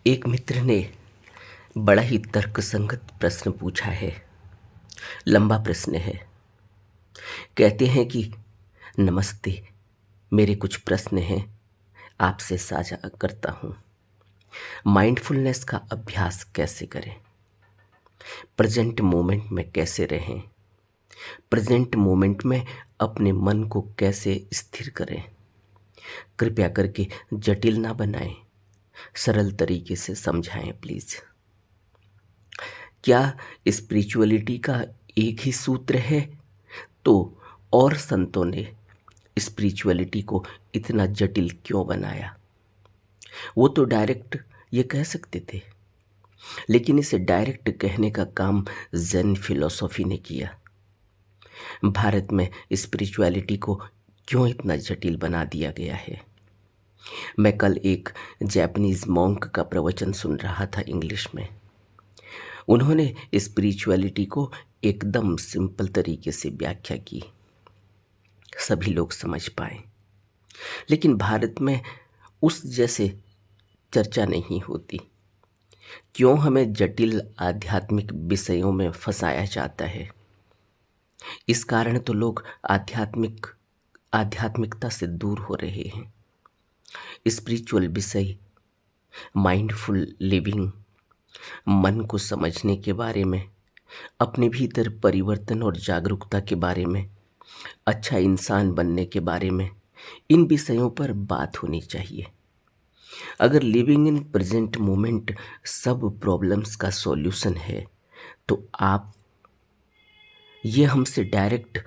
एक मित्र ने बड़ा ही तर्कसंगत प्रश्न पूछा है। लंबा प्रश्न है। कहते हैं कि नमस्ते, मेरे कुछ प्रश्न हैं, आपसे साझा करता हूँ। माइंडफुलनेस का अभ्यास कैसे करें? प्रेजेंट मोमेंट में कैसे रहें? प्रेजेंट मोमेंट में अपने मन को कैसे स्थिर करें? कृपया करके जटिल ना बनाएं, सरल तरीके से समझाएं प्लीज़। क्या स्पिरिचुअलिटी का एक ही सूत्र है? तो और संतों ने स्पिरिचुअलिटी को इतना जटिल क्यों बनाया? वो तो डायरेक्ट ये कह सकते थे, लेकिन इसे डायरेक्ट कहने का काम ज़ेन फिलॉसफी ने किया। भारत में स्पिरिचुअलिटी को क्यों इतना जटिल बना दिया गया है? मैं कल एक जापानीज मॉन्क का प्रवचन सुन रहा था इंग्लिश में। उन्होंने स्पिरिचुअलिटी को एकदम सिंपल तरीके से व्याख्या की, सभी लोग समझ पाए। लेकिन भारत में उस जैसे चर्चा नहीं होती। क्यों हमें जटिल आध्यात्मिक विषयों में फंसाया जाता है? इस कारण तो लोग आध्यात्मिकता से दूर हो रहे हैं। स्पिरिचुअल विषय, माइंडफुल लिविंग, मन को समझने के बारे में, अपने भीतर परिवर्तन और जागरूकता के बारे में, अच्छा इंसान बनने के बारे में, इन विषयों पर बात होनी चाहिए। अगर लिविंग इन प्रेजेंट मोमेंट सब प्रॉब्लम्स का सॉल्यूशन है, तो आप ये हमसे डायरेक्ट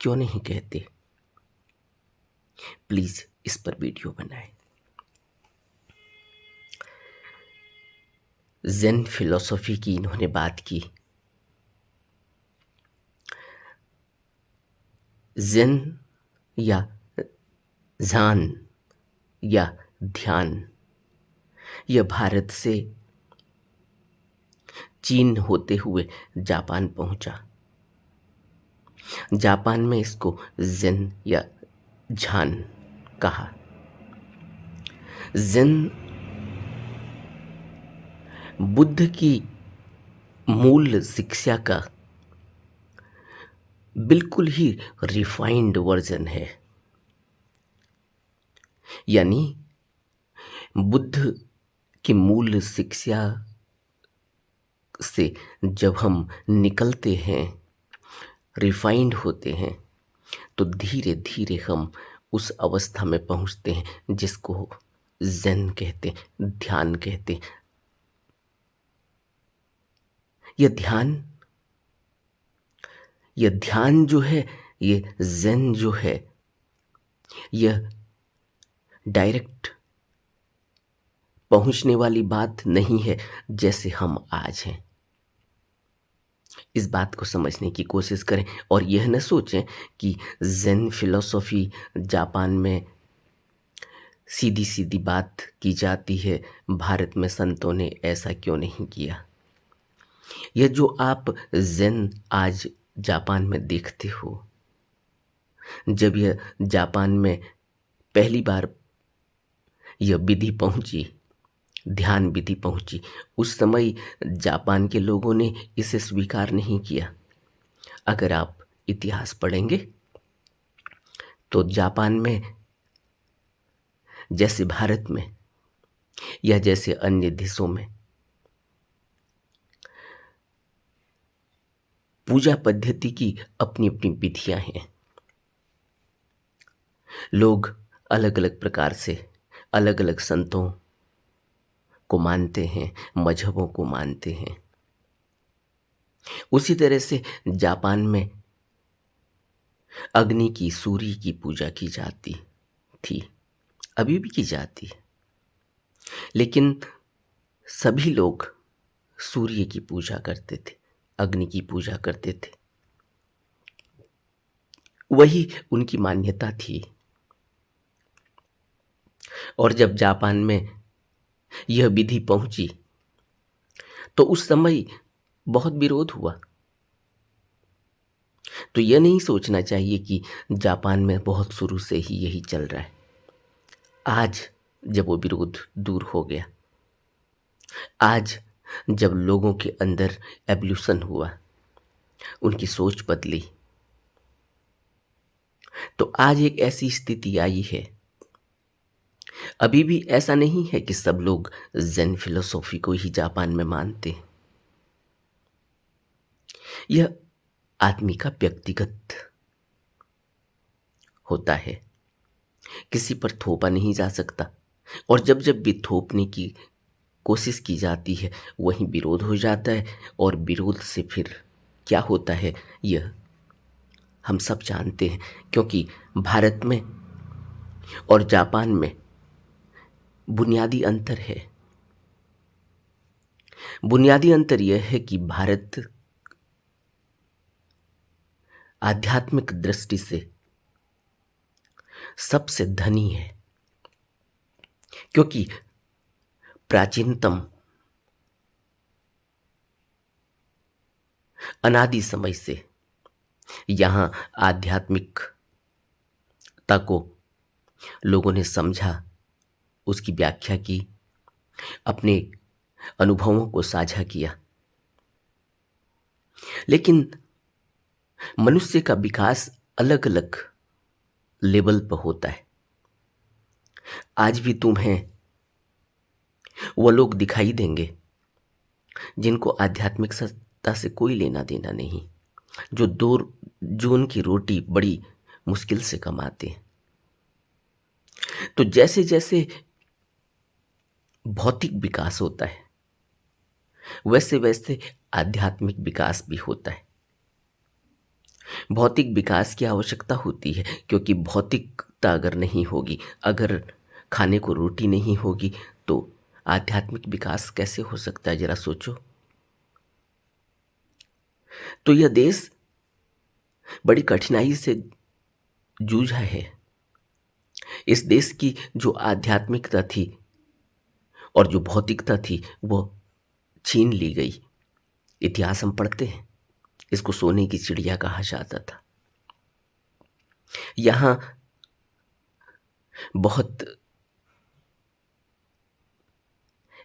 क्यों नहीं कहते? प्लीज इस पर वीडियो बनाएं। ज़ेन फिलॉसफी की इन्होंने बात की। ज़ेन या ध्यान या ध्यान, यह भारत से चीन होते हुए जापान पहुंचा। जापान में इसको ज़ेन या झान कहा। ज़ेन बुद्ध की मूल शिक्षा का बिल्कुल ही रिफाइंड वर्जन है। यानी बुद्ध की मूल शिक्षा से जब हम निकलते हैं, रिफाइंड होते हैं, तो धीरे धीरे हम उस अवस्था में पहुंचते हैं जिसको ज़ेन कहते, ध्यान कहते। यह ध्यान जो है, ये ज़ेन जो है, यह डायरेक्ट पहुंचने वाली बात नहीं है जैसे हम आज हैं। इस बात को समझने की कोशिश करें और यह न सोचें कि ज़ेन फिलॉसफी जापान में सीधी सीधी बात की जाती है, भारत में संतों ने ऐसा क्यों नहीं किया। यह जो आप ज़ेन आज जापान में देखते हो, जब यह जापान में पहली बार यह विधि पहुंची, ध्यान विधि पहुंची, उस समय जापान के लोगों ने इसे स्वीकार नहीं किया। अगर आप इतिहास पढ़ेंगे तो जापान में जैसे भारत में या जैसे अन्य देशों में पूजा पद्धति की अपनी अपनी विधियां हैं। लोग अलग अलग प्रकार से अलग अलग संतों को मानते हैं, मजहबों को मानते हैं। उसी तरह से जापान में अग्नि की, सूर्य की पूजा की जाती थी, अभी भी की जाती है। लेकिन सभी लोग सूर्य की पूजा करते थे, अग्नि की पूजा करते थे, वही उनकी मान्यता थी। और जब जापान में यह विधि पहुंची तो उस समय बहुत विरोध हुआ। तो यह नहीं सोचना चाहिए कि जापान में बहुत शुरू से ही यही चल रहा है। आज जब वो विरोध दूर हो गया, आज जब लोगों के अंदर एवोल्यूशन हुआ, उनकी सोच बदली, तो आज एक ऐसी स्थिति आई है। अभी भी ऐसा नहीं है कि सब लोग ज़ेन फिलोसॉफी को ही जापान में मानते हैं। यह आदमी का व्यक्तिगत होता है, किसी पर थोपा नहीं जा सकता। और जब जब भी थोपने की कोशिश की जाती है, वहीं विरोध हो जाता है, और विरोध से फिर क्या होता है यह हम सब जानते हैं। क्योंकि भारत में और जापान में बुनियादी अंतर है। बुनियादी अंतर यह है कि भारत आध्यात्मिक दृष्टि से सबसे धनी है, क्योंकि प्राचीनतम अनादि समय से यहाँ आध्यात्मिकता को लोगों ने समझा, उसकी व्याख्या की, अपने अनुभवों को साझा किया। लेकिन मनुष्य का विकास अलग अलग लेवल पर होता है। आज भी तुम्हें वो लोग दिखाई देंगे जिनको आध्यात्मिक सत्ता से कोई लेना देना नहीं, जो जून की रोटी बड़ी मुश्किल से कमाते हैं। तो जैसे जैसे भौतिक विकास होता है, वैसे वैसे आध्यात्मिक विकास भी होता है। भौतिक विकास की आवश्यकता होती है, क्योंकि भौतिकता अगर नहीं होगी, अगर खाने को रोटी नहीं होगी, तो आध्यात्मिक विकास कैसे हो सकता है, जरा सोचो। तो यह देश बड़ी कठिनाई से जूझा है। इस देश की जो आध्यात्मिकता थी और जो भौतिकता थी, वो छीन ली गई। इतिहास हम पढ़ते हैं, इसको सोने की चिड़िया कहा जाता था। यहाँ बहुत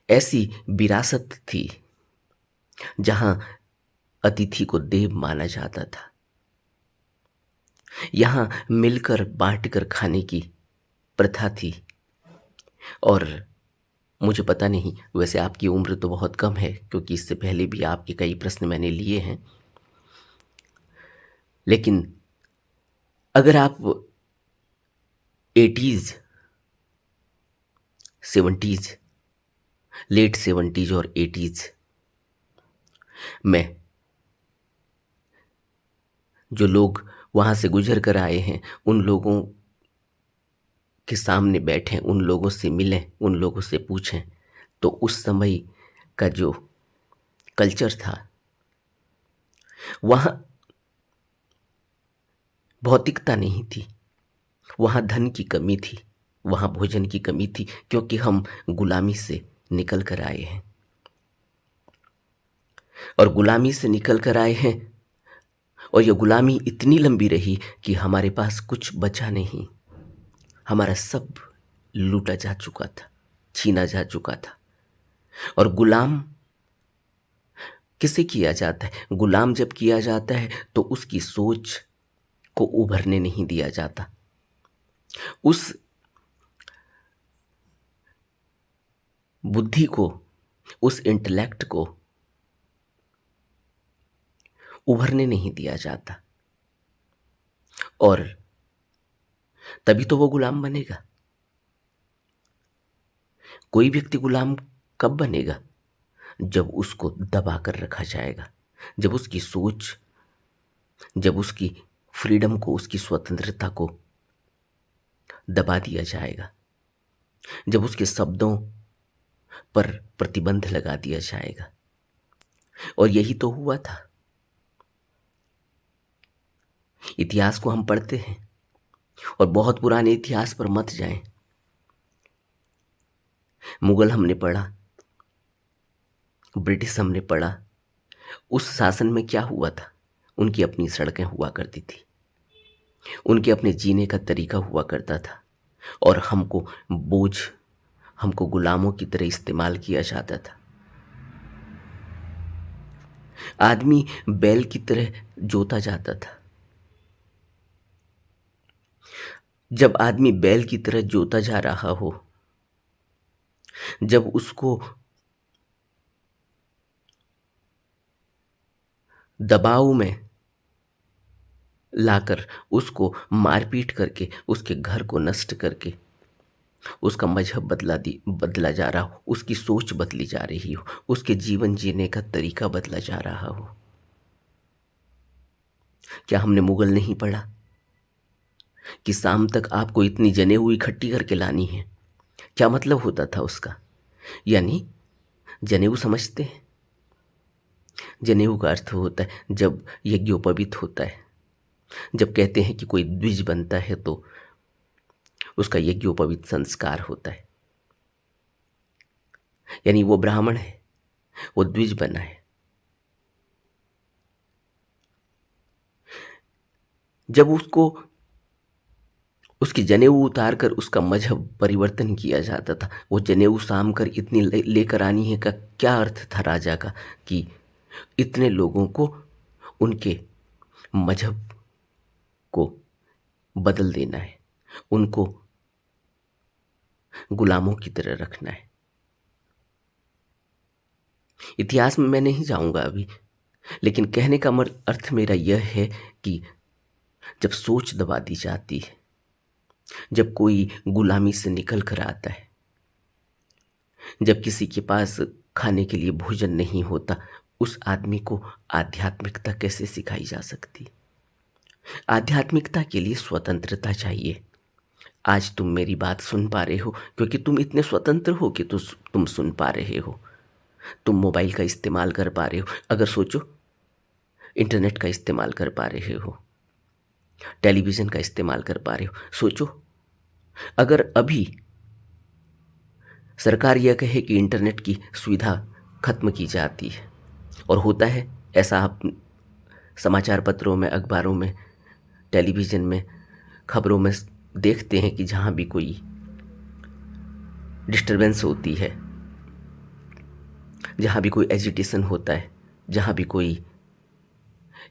ऐसी विरासत थी जहां अतिथि को देव माना जाता था। यहाँ मिलकर बांटकर खाने की प्रथा थी। और मुझे पता नहीं, वैसे आपकी उम्र तो बहुत कम है, क्योंकि इससे पहले भी आपके कई प्रश्न मैंने लिए हैं। लेकिन अगर आप 80s, 70s, लेट 70s और 80s में जो लोग वहाँ से गुजर कर आए हैं, उन लोगों के सामने बैठें, उन लोगों से मिलें, उन लोगों से पूछें, तो उस समय का जो कल्चर था, वहाँ भौतिकता नहीं थी, वहाँ धन की कमी थी, वहाँ भोजन की कमी थी, क्योंकि हम गुलामी से निकल कर आए हैं। और गुलामी से निकल कर आए हैं, और यह गुलामी इतनी लंबी रही कि हमारे पास कुछ बचा नहीं। हमारा सब लूटा जा चुका था, छीना जा चुका था। और गुलाम किसे किया जाता है? गुलाम जब किया जाता है तो उसकी सोच को उभरने नहीं दिया जाता, उस बुद्धि को, उस इंटेलेक्ट को उभरने नहीं दिया जाता। और तभी तो वो गुलाम बनेगा। कोई व्यक्ति गुलाम कब बनेगा? जब उसको दबा कर रखा जाएगा, जब उसकी सोच, जब उसकी फ्रीडम को, उसकी स्वतंत्रता को दबा दिया जाएगा, जब उसके शब्दों पर प्रतिबंध लगा दिया जाएगा। और यही तो हुआ था। इतिहास को हम पढ़ते हैं, और बहुत पुराने इतिहास पर मत जाएं। मुगल हमने पढ़ा, ब्रिटिश हमने पढ़ा। उस शासन में क्या हुआ था? उनकी अपनी सड़कें हुआ करती थी, उनके अपने जीने का तरीका हुआ करता था, और हमको बोझ, हमको गुलामों की तरह इस्तेमाल किया जाता था। आदमी बैल की तरह जोता जाता था। जब आदमी बैल की तरह जोता जा रहा हो, जब उसको दबाव में लाकर, उसको मारपीट करके, उसके घर को नष्ट करके उसका मजहब बदला जा रहा हो, उसकी सोच बदली जा रही हो, उसके जीवन जीने का तरीका बदला जा रहा हो। क्या हमने मुगल नहीं पढ़ा कि शाम तक आपको इतनी जनेऊ इकट्ठी करके लानी है? क्या मतलब होता था उसका? यानी जनेऊ समझते हैं? जनेऊ का अर्थ होता है जब यज्ञोपवीत होता है, जब कहते हैं कि कोई द्विज बनता है तो उसका यज्ञोपवीत संस्कार होता है। यानी वो ब्राह्मण है, वो द्विज बना है। जब उसको उसकी जनेऊ उतार कर उसका मजहब परिवर्तन किया जाता था, वो जनेऊ साम कर इतनी लेकर आनी है का क्या अर्थ था राजा का? कि इतने लोगों को उनके मजहब को बदल देना है, उनको गुलामों की तरह रखना है। इतिहास में मैं नहीं जाऊंगा अभी, लेकिन कहने का अर्थ मेरा यह है कि जब सोच दबा दी जाती है, जब कोई गुलामी से निकल कर आता है, जब किसी के पास खाने के लिए भोजन नहीं होता, उस आदमी को आध्यात्मिकता कैसे सिखाई जा सकती? आध्यात्मिकता के लिए स्वतंत्रता चाहिए। आज तुम मेरी बात सुन पा रहे हो क्योंकि तुम इतने स्वतंत्र हो कि तुम सुन पा रहे हो, तुम मोबाइल का इस्तेमाल कर पा रहे हो। अगर सोचो, इंटरनेट का इस्तेमाल कर पा रहे हो, टेलीविज़न का इस्तेमाल कर पा रहे हो। सोचो, अगर अभी सरकार यह कहे कि इंटरनेट की सुविधा खत्म की जाती है, और होता है ऐसा, आप समाचार पत्रों में, अखबारों में, टेलीविज़न में, खबरों में देखते हैं कि जहाँ भी कोई डिस्टरबेंस होती है, जहाँ भी कोई एजिटेशन होता है, जहाँ भी कोई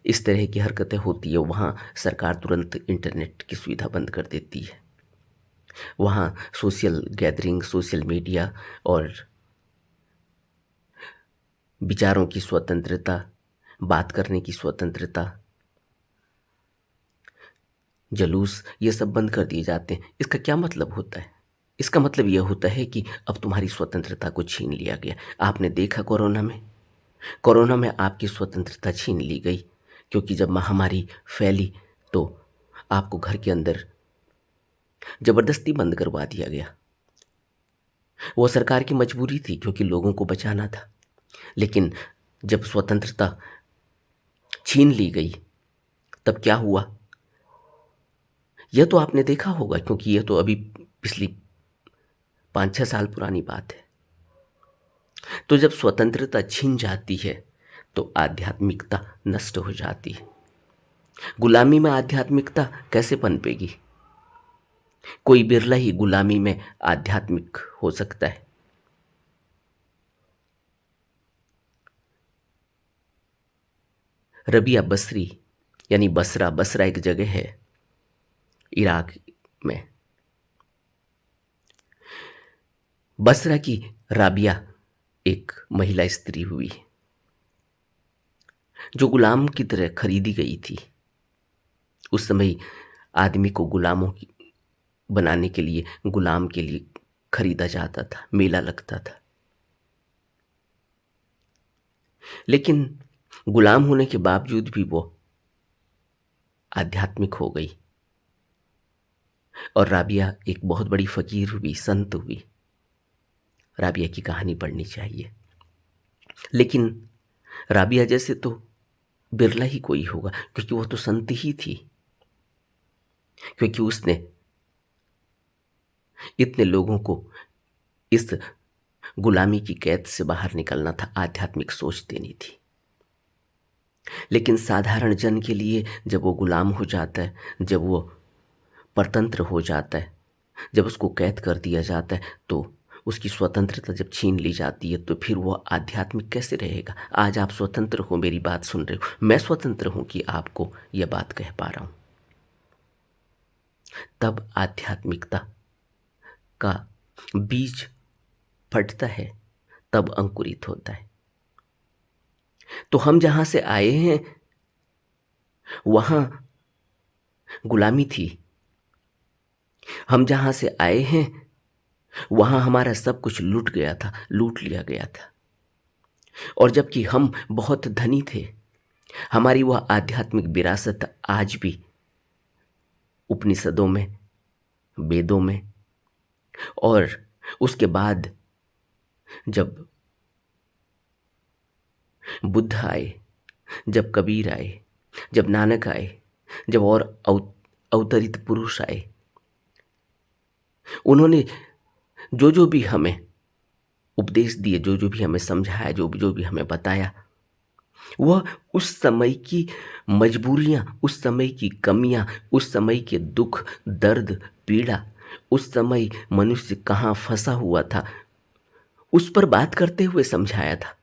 इस तरह की हरकतें होती है, वहाँ सरकार तुरंत इंटरनेट की सुविधा बंद कर देती है। वहाँ सोशल गैदरिंग, सोशल मीडिया और विचारों की स्वतंत्रता, बात करने की स्वतंत्रता, जुलूस, ये सब बंद कर दिए जाते हैं। इसका क्या मतलब होता है? इसका मतलब यह होता है कि अब तुम्हारी स्वतंत्रता को छीन लिया गया। आपने देखा कोरोना में आपकी स्वतंत्रता छीन ली गई, क्योंकि जब महामारी फैली तो आपको घर के अंदर जबरदस्ती बंद करवा दिया गया। वो सरकार की मजबूरी थी क्योंकि लोगों को बचाना था। लेकिन जब स्वतंत्रता छीन ली गई तब क्या हुआ, यह तो आपने देखा होगा, क्योंकि यह तो अभी पिछली 5-6 साल पुरानी बात है। तो जब स्वतंत्रता छीन जाती है तो आध्यात्मिकता नष्ट हो जाती है। गुलामी में आध्यात्मिकता कैसे पनपेगी? कोई बिरला ही गुलामी में आध्यात्मिक हो सकता है। रबिया बसरी, यानी बसरा एक जगह है इराक में। बसरा की राबिया एक महिला स्त्री हुई जो गुलाम की तरह खरीदी गई थी। उस समय आदमी को गुलामों की बनाने के लिए, गुलाम के लिए खरीदा जाता था, मेला लगता था। लेकिन गुलाम होने के बावजूद भी वो आध्यात्मिक हो गई और राबिया एक बहुत बड़ी फकीर हुई, संत हुई। राबिया की कहानी पढ़नी चाहिए। लेकिन राबिया जैसे तो बिरला ही कोई होगा, क्योंकि वो तो संत ही थी, क्योंकि उसने इतने लोगों को इस गुलामी की कैद से बाहर निकलना था, आध्यात्मिक सोच देनी थी। लेकिन साधारण जन के लिए जब वो गुलाम हो जाता है, जब वो परतंत्र हो जाता है, जब उसको कैद कर दिया जाता है, तो उसकी स्वतंत्रता जब छीन ली जाती है तो फिर वो आध्यात्मिक कैसे रहेगा। आज आप स्वतंत्र हो, मेरी बात सुन रहे हो, मैं स्वतंत्र हूं कि आपको यह बात कह पा रहा हूं। तब आध्यात्मिकता का बीज फटता है, तब अंकुरित होता है। तो हम जहां से आए हैं वहां गुलामी थी। हम जहां से आए हैं वहां हमारा सब कुछ लूट गया था, लूट लिया गया था। और जबकि हम बहुत धनी थे, हमारी वह आध्यात्मिक विरासत आज भी उपनिषदों में, वेदों में, और उसके बाद जब बुद्ध आए, जब कबीर आए, जब नानक आए, जब और अवतरित पुरुष आए, उन्होंने जो जो भी हमें उपदेश दिए, जो जो भी हमें समझाया, जो जो भी हमें बताया, वह उस समय की मजबूरियां, उस समय की कमियां, उस समय के दुख, दर्द, पीड़ा, उस समय मनुष्य कहाँ फंसा हुआ था, उस पर बात करते हुए समझाया था।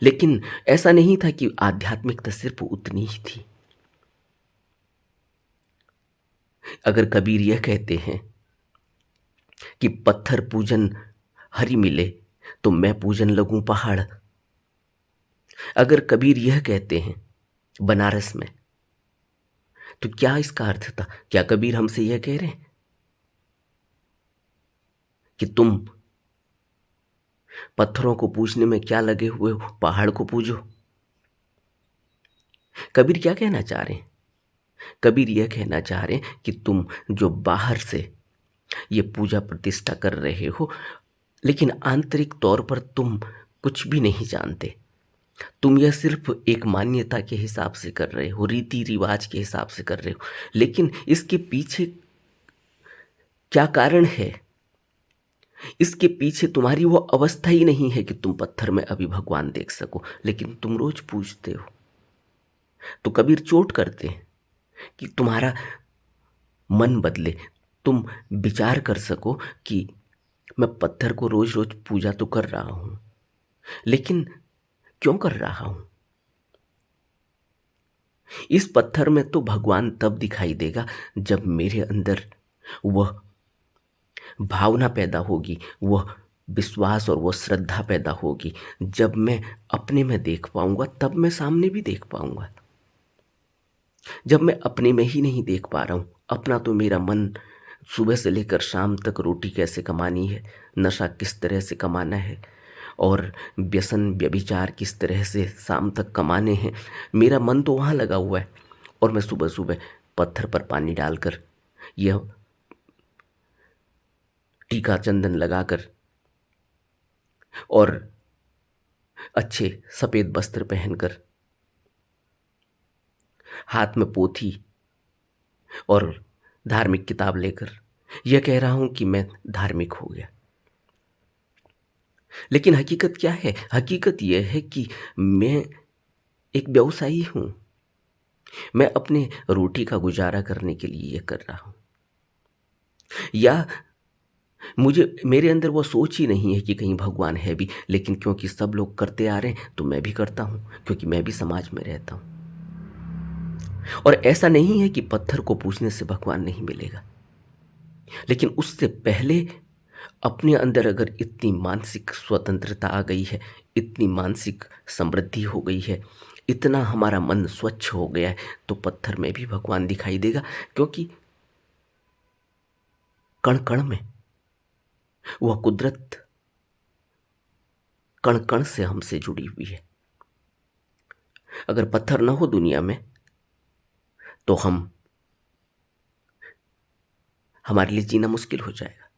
लेकिन ऐसा नहीं था कि आध्यात्मिकता सिर्फ उतनी ही थी। अगर कबीर यह कहते हैं कि पत्थर पूजन हरि मिले तो मैं पूजन लगूं पहाड़, अगर कबीर यह कहते हैं बनारस में, तो क्या इसका अर्थ था? क्या कबीर हमसे यह कह रहे हैं कि तुम पत्थरों को पूजने में क्या लगे हुए हो, पहाड़ को पूजो? कबीर क्या कहना चाह रहे हैं? कबीर यह कहना चाह रहे हैं कि तुम जो बाहर से ये पूजा प्रतिष्ठा कर रहे हो, लेकिन आंतरिक तौर पर तुम कुछ भी नहीं जानते। तुम यह सिर्फ एक मान्यता के हिसाब से कर रहे हो, रीति रिवाज के हिसाब से कर रहे हो, लेकिन इसके पीछे क्या कारण है? इसके पीछे तुम्हारी वो अवस्था ही नहीं है कि तुम पत्थर में अभी भगवान देख सको, लेकिन तुम रोज पूजते हो। तो कबीर चोट करते हैं कि तुम्हारा मन बदले, तुम विचार कर सको कि मैं पत्थर को रोज रोज पूजा तो कर रहा हूं, लेकिन क्यों कर रहा हूं? इस पत्थर में तो भगवान तब दिखाई देगा जब मेरे अंदर वह भावना पैदा होगी, वह विश्वास और वह श्रद्धा पैदा होगी। जब मैं अपने में देख पाऊंगा तब मैं सामने भी देख पाऊंगा। जब मैं अपने में ही नहीं देख पा रहा हूं, अपना तो मेरा मन सुबह से लेकर शाम तक रोटी कैसे कमानी है, नशा किस तरह से कमाना है, और व्यसन व्यभिचार किस तरह से शाम तक कमाने हैं, मेरा मन तो वहाँ लगा हुआ है। और मैं सुबह सुबह पत्थर पर पानी डालकर, यह टीका चंदन लगाकर और अच्छे सफ़ेद वस्त्र पहनकर, हाथ में पोथी और धार्मिक किताब लेकर यह कह रहा हूं कि मैं धार्मिक हो गया। लेकिन हकीकत क्या है? हकीकत यह है कि मैं एक व्यवसायी हूं। मैं अपने रोटी का गुजारा करने के लिए यह कर रहा हूं। या मुझे, मेरे अंदर वो सोच ही नहीं है कि कहीं भगवान है भी, लेकिन क्योंकि सब लोग करते आ रहे हैं तो मैं भी करता हूं, क्योंकि मैं भी समाज में रहता हूं। और ऐसा नहीं है कि पत्थर को पूजने से भगवान नहीं मिलेगा, लेकिन उससे पहले अपने अंदर अगर इतनी मानसिक स्वतंत्रता आ गई है, इतनी मानसिक समृद्धि हो गई है, इतना हमारा मन स्वच्छ हो गया है, तो पत्थर में भी भगवान दिखाई देगा। क्योंकि कण कण में वह कुदरत कण कण से हमसे जुड़ी हुई है। अगर पत्थर ना हो दुनिया में तो हमारे लिए जीना मुश्किल हो जाएगा।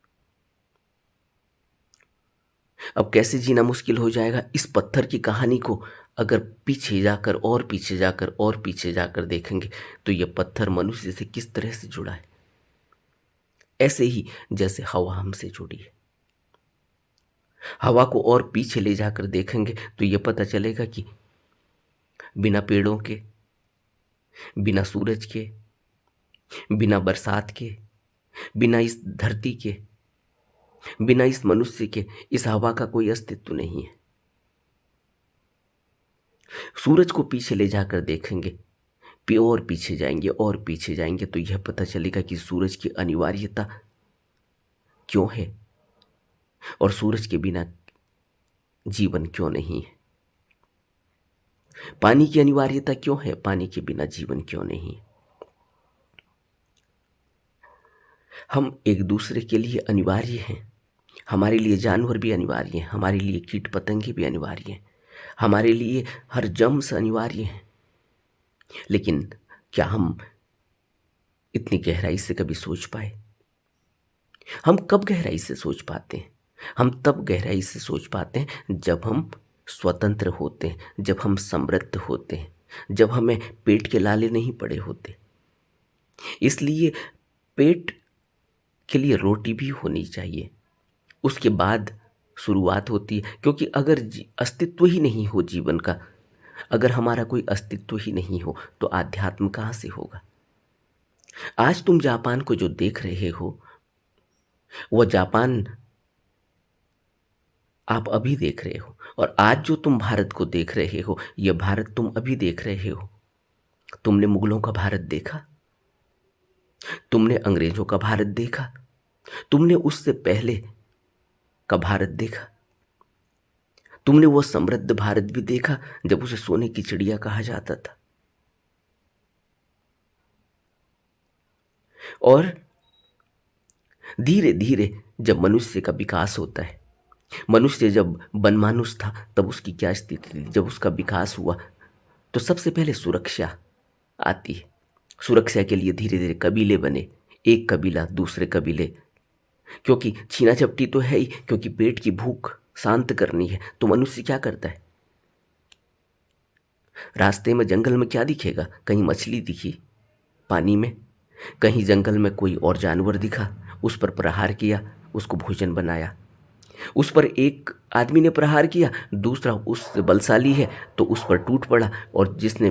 अब कैसे जीना मुश्किल हो जाएगा? इस पत्थर की कहानी को अगर पीछे जाकर और पीछे जाकर और पीछे जाकर देखेंगे तो यह पत्थर मनुष्य से किस तरह से जुड़ा है। ऐसे ही जैसे हवा हमसे जुड़ी है। हवा को और पीछे ले जाकर देखेंगे तो यह पता चलेगा कि बिना पेड़ों के, बिना सूरज के, बिना बरसात के, बिना इस धरती के बिना इस मनुष्य के इस हवा का कोई अस्तित्व नहीं है। सूरज को पीछे ले जाकर देखेंगे, और पीछे जाएंगे और पीछे जाएंगे तो यह पता चलेगा कि सूरज की अनिवार्यता क्यों है और सूरज के बिना जीवन क्यों नहीं है। पानी की अनिवार्यता क्यों है, पानी के बिना जीवन क्यों नहीं है। हम एक दूसरे के लिए अनिवार्य हैं। हमारे लिए जानवर भी अनिवार्य हैं, हमारे लिए कीट पतंगे भी अनिवार्य हैं, हमारे लिए हर जम्स अनिवार्य हैं। लेकिन क्या हम इतनी गहराई से कभी सोच पाए? हम कब गहराई से सोच पाते हैं? हम तब गहराई से सोच पाते हैं जब हम स्वतंत्र होते हैं, जब हम समृद्ध होते हैं, जब हमें पेट के लाले नहीं पड़े होते। इसलिए पेट के लिए रोटी भी होनी चाहिए, उसके बाद शुरुआत होती है। क्योंकि अगर अस्तित्व ही नहीं हो जीवन का, अगर हमारा कोई अस्तित्व ही नहीं हो तो आध्यात्म कहाँ से होगा? आज तुम जापान को जो देख रहे हो, वह जापान आप अभी देख रहे हो, और आज जो तुम भारत को देख रहे हो, यह भारत तुम अभी देख रहे हो। तुमने मुगलों का भारत देखा, तुमने अंग्रेजों का भारत देखा, तुमने उससे पहले का भारत देखा, तुमने वो समृद्ध भारत भी देखा जब उसे सोने की चिड़िया कहा जाता था। और धीरे धीरे जब मनुष्य का विकास होता है, मनुष्य जब बनमानुष था तब उसकी क्या स्थिति थी? जब उसका विकास हुआ तो सबसे पहले सुरक्षा आती है। सुरक्षा के लिए धीरे धीरे कबीले बने, एक कबीला दूसरे कबीले, क्योंकि छीना झपटी तो है ही, क्योंकि पेट की भूख शांत करनी है। तो मनुष्य क्या करता है? रास्ते में जंगल में क्या दिखेगा? कहीं मछली दिखी पानी में, कहीं जंगल में कोई और जानवर दिखा, उस पर प्रहार किया, उसको भोजन बनाया। उस पर एक आदमी ने प्रहार किया, दूसरा उससे बलशाली है तो उस पर टूट पड़ा, और जिसने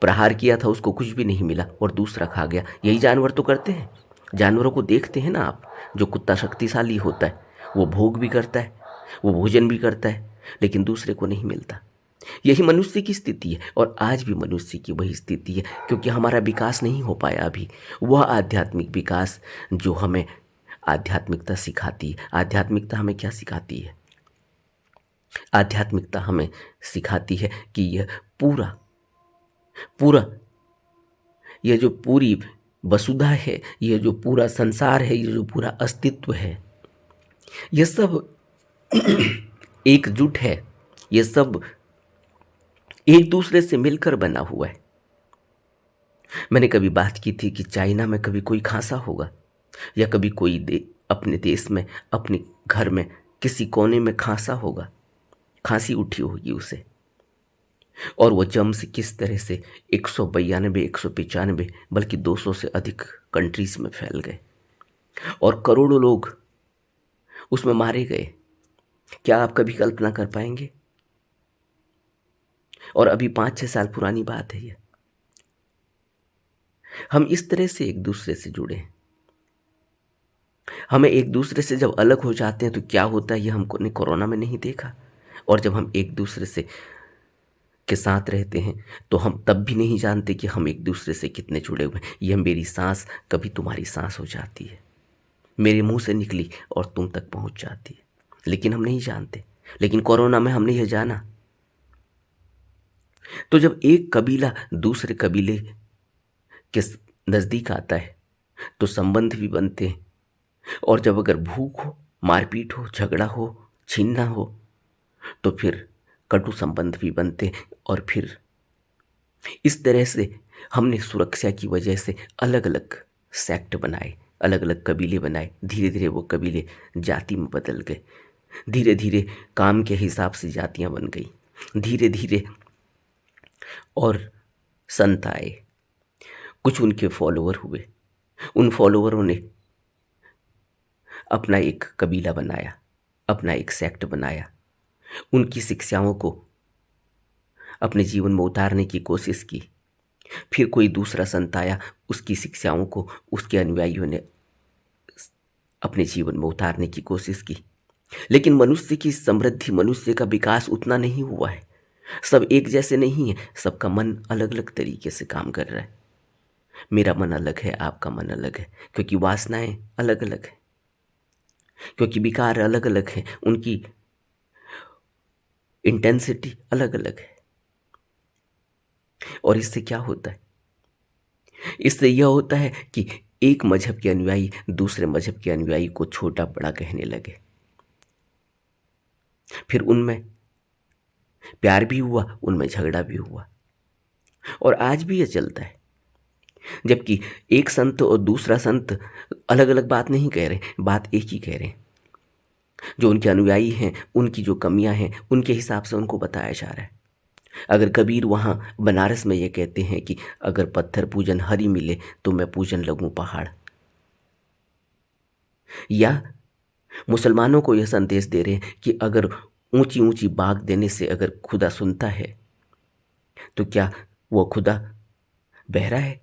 प्रहार किया था उसको कुछ भी नहीं मिला और दूसरा खा गया। यही जानवर तो करते हैं। जानवरों को देखते हैं ना आप, जो कुत्ता शक्तिशाली होता है वो भोग भी करता है, वो भोजन भी करता है, लेकिन दूसरे को नहीं मिलता। यही मनुष्य की स्थिति है, और आज भी मनुष्य की वही स्थिति है, क्योंकि हमारा विकास नहीं हो पाया अभी, वह आध्यात्मिक विकास जो हमें आध्यात्मिकता सिखाती है। आध्यात्मिकता हमें क्या सिखाती है? आध्यात्मिकता हमें सिखाती है कि यह पूरा पूरा यह जो पूरी वसुधा है, यह जो पूरा संसार है, यह जो पूरा अस्तित्व है, यह सब एकजुट है, यह सब एक दूसरे से मिलकर बना हुआ है। मैंने कभी बात की थी कि चाइना में कभी कोई खांसा होगा, या कभी कोई अपने देश में, अपने घर में किसी कोने में खांसा होगा, खांसी उठी होगी उसे, और वो जम्स किस तरह से 192 195 बल्कि 200 से अधिक कंट्रीज में फैल गए और करोड़ों लोग उसमें मारे गए। क्या आप कभी कल्पना कर पाएंगे? और अभी 5-6 साल पुरानी बात है यह। हम इस तरह से एक दूसरे से जुड़े हैं। हमें एक दूसरे से जब अलग हो जाते हैं तो क्या होता है, ये हमने कोरोना में नहीं देखा। और जब हम एक दूसरे से के साथ रहते हैं तो हम तब भी नहीं जानते कि हम एक दूसरे से कितने जुड़े हुए हैं। यह मेरी सांस कभी तुम्हारी सांस हो जाती है, मेरे मुंह से निकली और तुम तक पहुंच जाती है, लेकिन हम नहीं जानते। लेकिन कोरोना में हमने यह जाना। तो जब एक कबीला दूसरे कबीले के नज़दीक आता है तो संबंध भी बनते हैं, और जब अगर भूख हो, मारपीट हो, झगड़ा हो, छीनना हो, तो फिर कटु संबंध भी बनते हैं। और फिर इस तरह से हमने सुरक्षा की वजह से अलग अलग सेक्ट बनाए, अलग अलग कबीले बनाए। धीरे धीरे वो कबीले जाति में बदल गए, धीरे धीरे काम के हिसाब से जातियां बन गई, धीरे धीरे और संत आए, कुछ उनके फॉलोअर हुए, उन फॉलोअरों ने अपना एक कबीला बनाया, अपना एक सेक्ट बनाया, उनकी शिक्षाओं को अपने जीवन में उतारने की कोशिश की। फिर कोई दूसरा संत आया, उसकी शिक्षाओं को उसके अनुयायियों ने अपने जीवन में उतारने की कोशिश की। लेकिन मनुष्य की समृद्धि, मनुष्य का विकास उतना नहीं हुआ है। सब एक जैसे नहीं है, सबका मन अलग अलग तरीके से काम कर रहा है। मेरा मन अलग है, आपका मन अलग है, क्योंकि वासनाएं अलग अलग है, क्योंकि विकार अलग अलग है, उनकी इंटेंसिटी अलग अलग है। और इससे क्या होता है? इससे यह होता है कि एक मजहब के अनुयायी दूसरे मजहब के अनुयायी को छोटा बड़ा कहने लगे। फिर उनमें प्यार भी हुआ, उनमें झगड़ा भी हुआ, और आज भी यह चलता है। जबकि एक संत और दूसरा संत अलग अलग बात नहीं कह रहे, बात एक ही कह रहे हैं। जो उनके अनुयायी हैं, उनकी जो कमियां हैं, उनके हिसाब से उनको बताया जा रहा है। अगर कबीर वहाँ बनारस में ये कहते हैं कि अगर पत्थर पूजन हरि मिले तो मैं पूजन लगूं पहाड़, या मुसलमानों को यह संदेश दे रहे हैं कि अगर ऊंची ऊंची बाग देने से अगर खुदा सुनता है तो क्या वो खुदा बहरा है?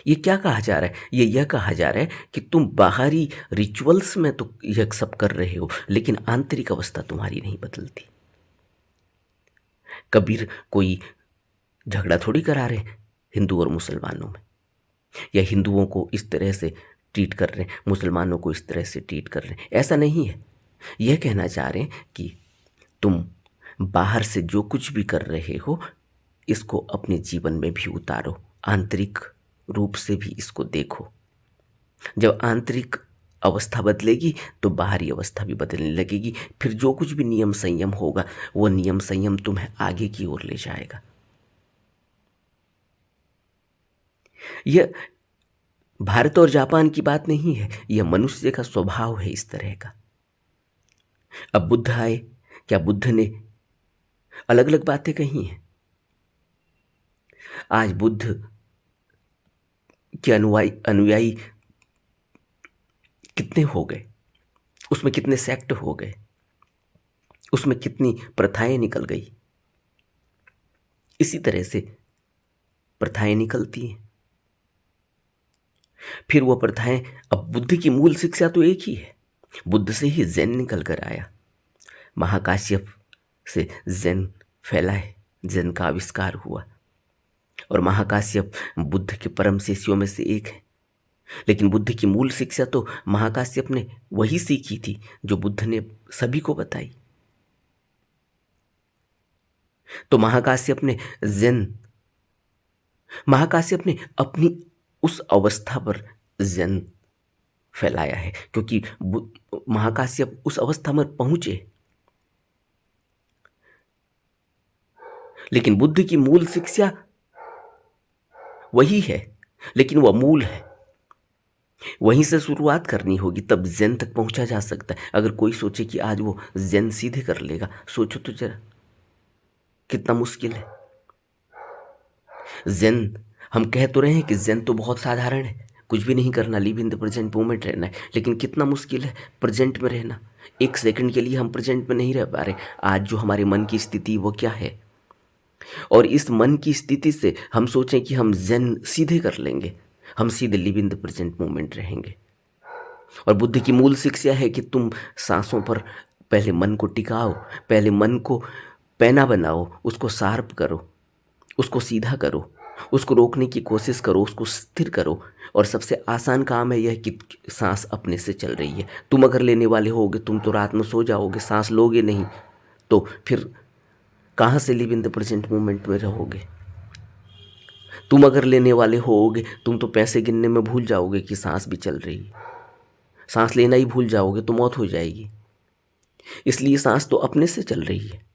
ये क्या कहा जा रहा है? ये यह कहा जा रहा है कि तुम बाहरी रिचुअल्स में तो यह सब कर रहे हो, लेकिन आंतरिक अवस्था तुम्हारी नहीं बदलती। कबीर कोई झगड़ा थोड़ी करा रहे हैं हिंदू और मुसलमानों में, या हिंदुओं को इस तरह से ट्रीट कर रहे हैं, मुसलमानों को इस तरह से ट्रीट कर रहे हैं, ऐसा नहीं है। यह कहना चाह रहे हैं कि तुम बाहर से जो कुछ भी कर रहे हो इसको अपने जीवन में भी उतारो, आंतरिक रूप से भी इसको देखो। जब आंतरिक अवस्था बदलेगी तो बाहरी अवस्था भी बदलने लगेगी। फिर जो कुछ भी नियम संयम होगा वो नियम संयम तुम्हें आगे की ओर ले जाएगा। यह भारत और जापान की बात नहीं है, यह मनुष्य का स्वभाव है इस तरह का। अब बुद्ध आए, क्या बुद्ध ने अलग अलग बातें कही हैं? आज बुद्ध के अनुयायी कितने हो गए, उसमें कितने सेक्ट हो गए, उसमें कितनी प्रथाएं निकल गई। इसी तरह से प्रथाएं निकलती हैं। फिर वो प्रथाएं, अब बुद्ध की मूल शिक्षा तो एक ही है। बुद्ध से ही ज़ेन निकल कर आया, महाकाश्यप से ज़ेन फैला है, ज़ेन का आविष्कार हुआ, और महाकाश्यप बुद्ध के परम शिष्यों में से एक है। लेकिन बुद्ध की मूल शिक्षा तो महाकाश्यप ने वही सीखी थी जो बुद्ध ने सभी को बताई। तो महाकाश्यप ने अपनी उस अवस्था पर ज़ेन फैलाया है, क्योंकि महाकाश्यप उस अवस्था में पहुंचे। लेकिन बुद्ध की मूल शिक्षा वही है, लेकिन वह मूल है, वहीं से शुरुआत करनी होगी, तब ज़ेन तक पहुंचा जा सकता है। अगर कोई सोचे कि आज वो ज़ेन सीधे कर लेगा, सोचो तो जरा कितना मुश्किल है। ज़ेन, हम कह तो रहे हैं कि ज़ेन तो बहुत साधारण है, कुछ भी नहीं करना, live in the present moment रहना है, लेकिन कितना मुश्किल है प्रेजेंट में रहना। एक सेकंड के लिए हम प्रेजेंट में नहीं रह पा रहे। आज जो हमारे मन की स्थिति वो क्या है, और इस मन की स्थिति से हम सोचें कि हम ज़ेन सीधे कर लेंगे, हम सीधे live in the present moment रहेंगे। और बुद्ध की मूल शिक्षा है कि तुम सांसों पर पहले मन को टिकाओ, पहले मन को पैना बनाओ, उसको शार्प करो, उसको सीधा करो, उसको रोकने की कोशिश करो, उसको स्थिर करो। और सबसे आसान काम है यह कि सांस अपने से चल रही है। तुम अगर लेने वाले होगे, तुम तो रात में सो जाओगे, सांस लोगे नहीं, तो फिर कहाँ से live in the present moment में रहोगे? तुम अगर लेने वाले होगे, तुम तो पैसे गिनने में भूल जाओगे कि सांस भी चल रही है, सांस लेना ही भूल जाओगे तो मौत हो जाएगी। इसलिए सांस तो अपने से चल रही है।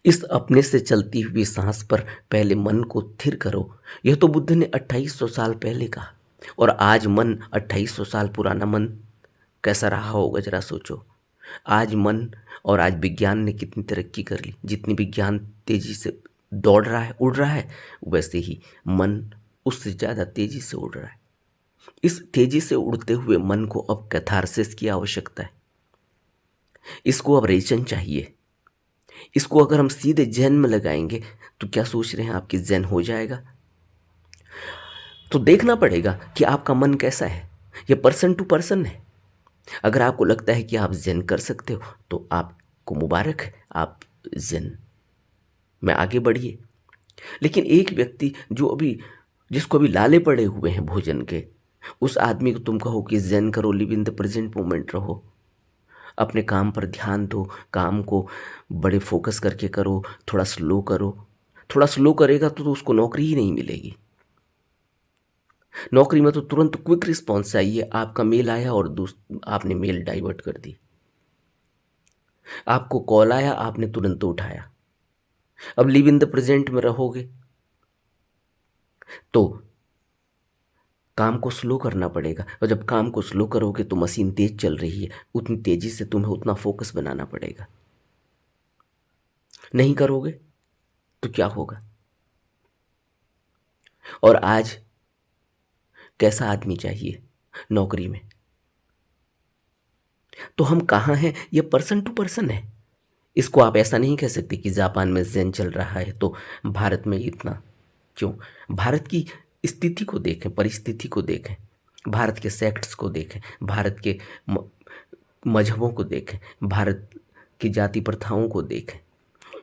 इस अपने से चलती हुई सांस पर पहले मन को स्थिर करो। यह तो बुद्ध ने 2800 साल पहले कहा, और आज मन 2800 साल पुराना मन कैसा रहा होगा जरा सोचो। आज मन और आज विज्ञान ने कितनी तरक्की कर ली। जितनी विज्ञान तेजी से दौड़ रहा है, उड़ रहा है, वैसे ही मन उससे ज़्यादा तेजी से उड़ रहा है। इस तेजी से उड़ते हुए मन को अब कैथारसिस की आवश्यकता है। इसको अब रेचन चाहिए। इसको अगर हम सीधे ज़ेन में लगाएंगे तो क्या सोच रहे हैं आपकी ज़ेन हो जाएगा? तो देखना पड़ेगा कि आपका मन कैसा है। ये पर्सन टू पर्सन है। अगर आपको लगता है कि आप ज़ेन कर सकते हो तो आपको मुबारक है, आप ज़ेन में आगे बढ़िए। लेकिन एक व्यक्ति जिसको अभी लाले पड़े हुए हैं भोजन के, उस आदमी को तुम कहो कि ज़ेन करो, live in the present moment रहो, अपने काम पर ध्यान दो, काम को बड़े फोकस करके करो, थोड़ा स्लो करो। थोड़ा स्लो करेगा तो उसको नौकरी ही नहीं मिलेगी। नौकरी में तो तुरंत क्विक रिस्पॉन्स चाहिए। आपका मेल आया और आपने मेल डाइवर्ट कर दी। आपको कॉल आया, आपने तुरंत उठाया। अब लिव इन द प्रेजेंट में रहोगे तो काम को स्लो करना पड़ेगा, और जब काम को स्लो करोगे तो मशीन तेज चल रही है, उतनी तेजी से तुम्हें उतना फोकस बनाना पड़ेगा। नहीं करोगे तो क्या होगा? और आज कैसा आदमी चाहिए नौकरी में? तो हम कहाँ हैं, ये पर्सन टू पर्सन है। इसको आप ऐसा नहीं कह सकते कि जापान में ज़ेन चल रहा है तो भारत में इतना क्यों। भारत की स्थिति को देखें, परिस्थिति को देखें, भारत के सेक्ट्स को देखें, भारत के मजहबों को देखें, भारत की जाति प्रथाओं को देखें,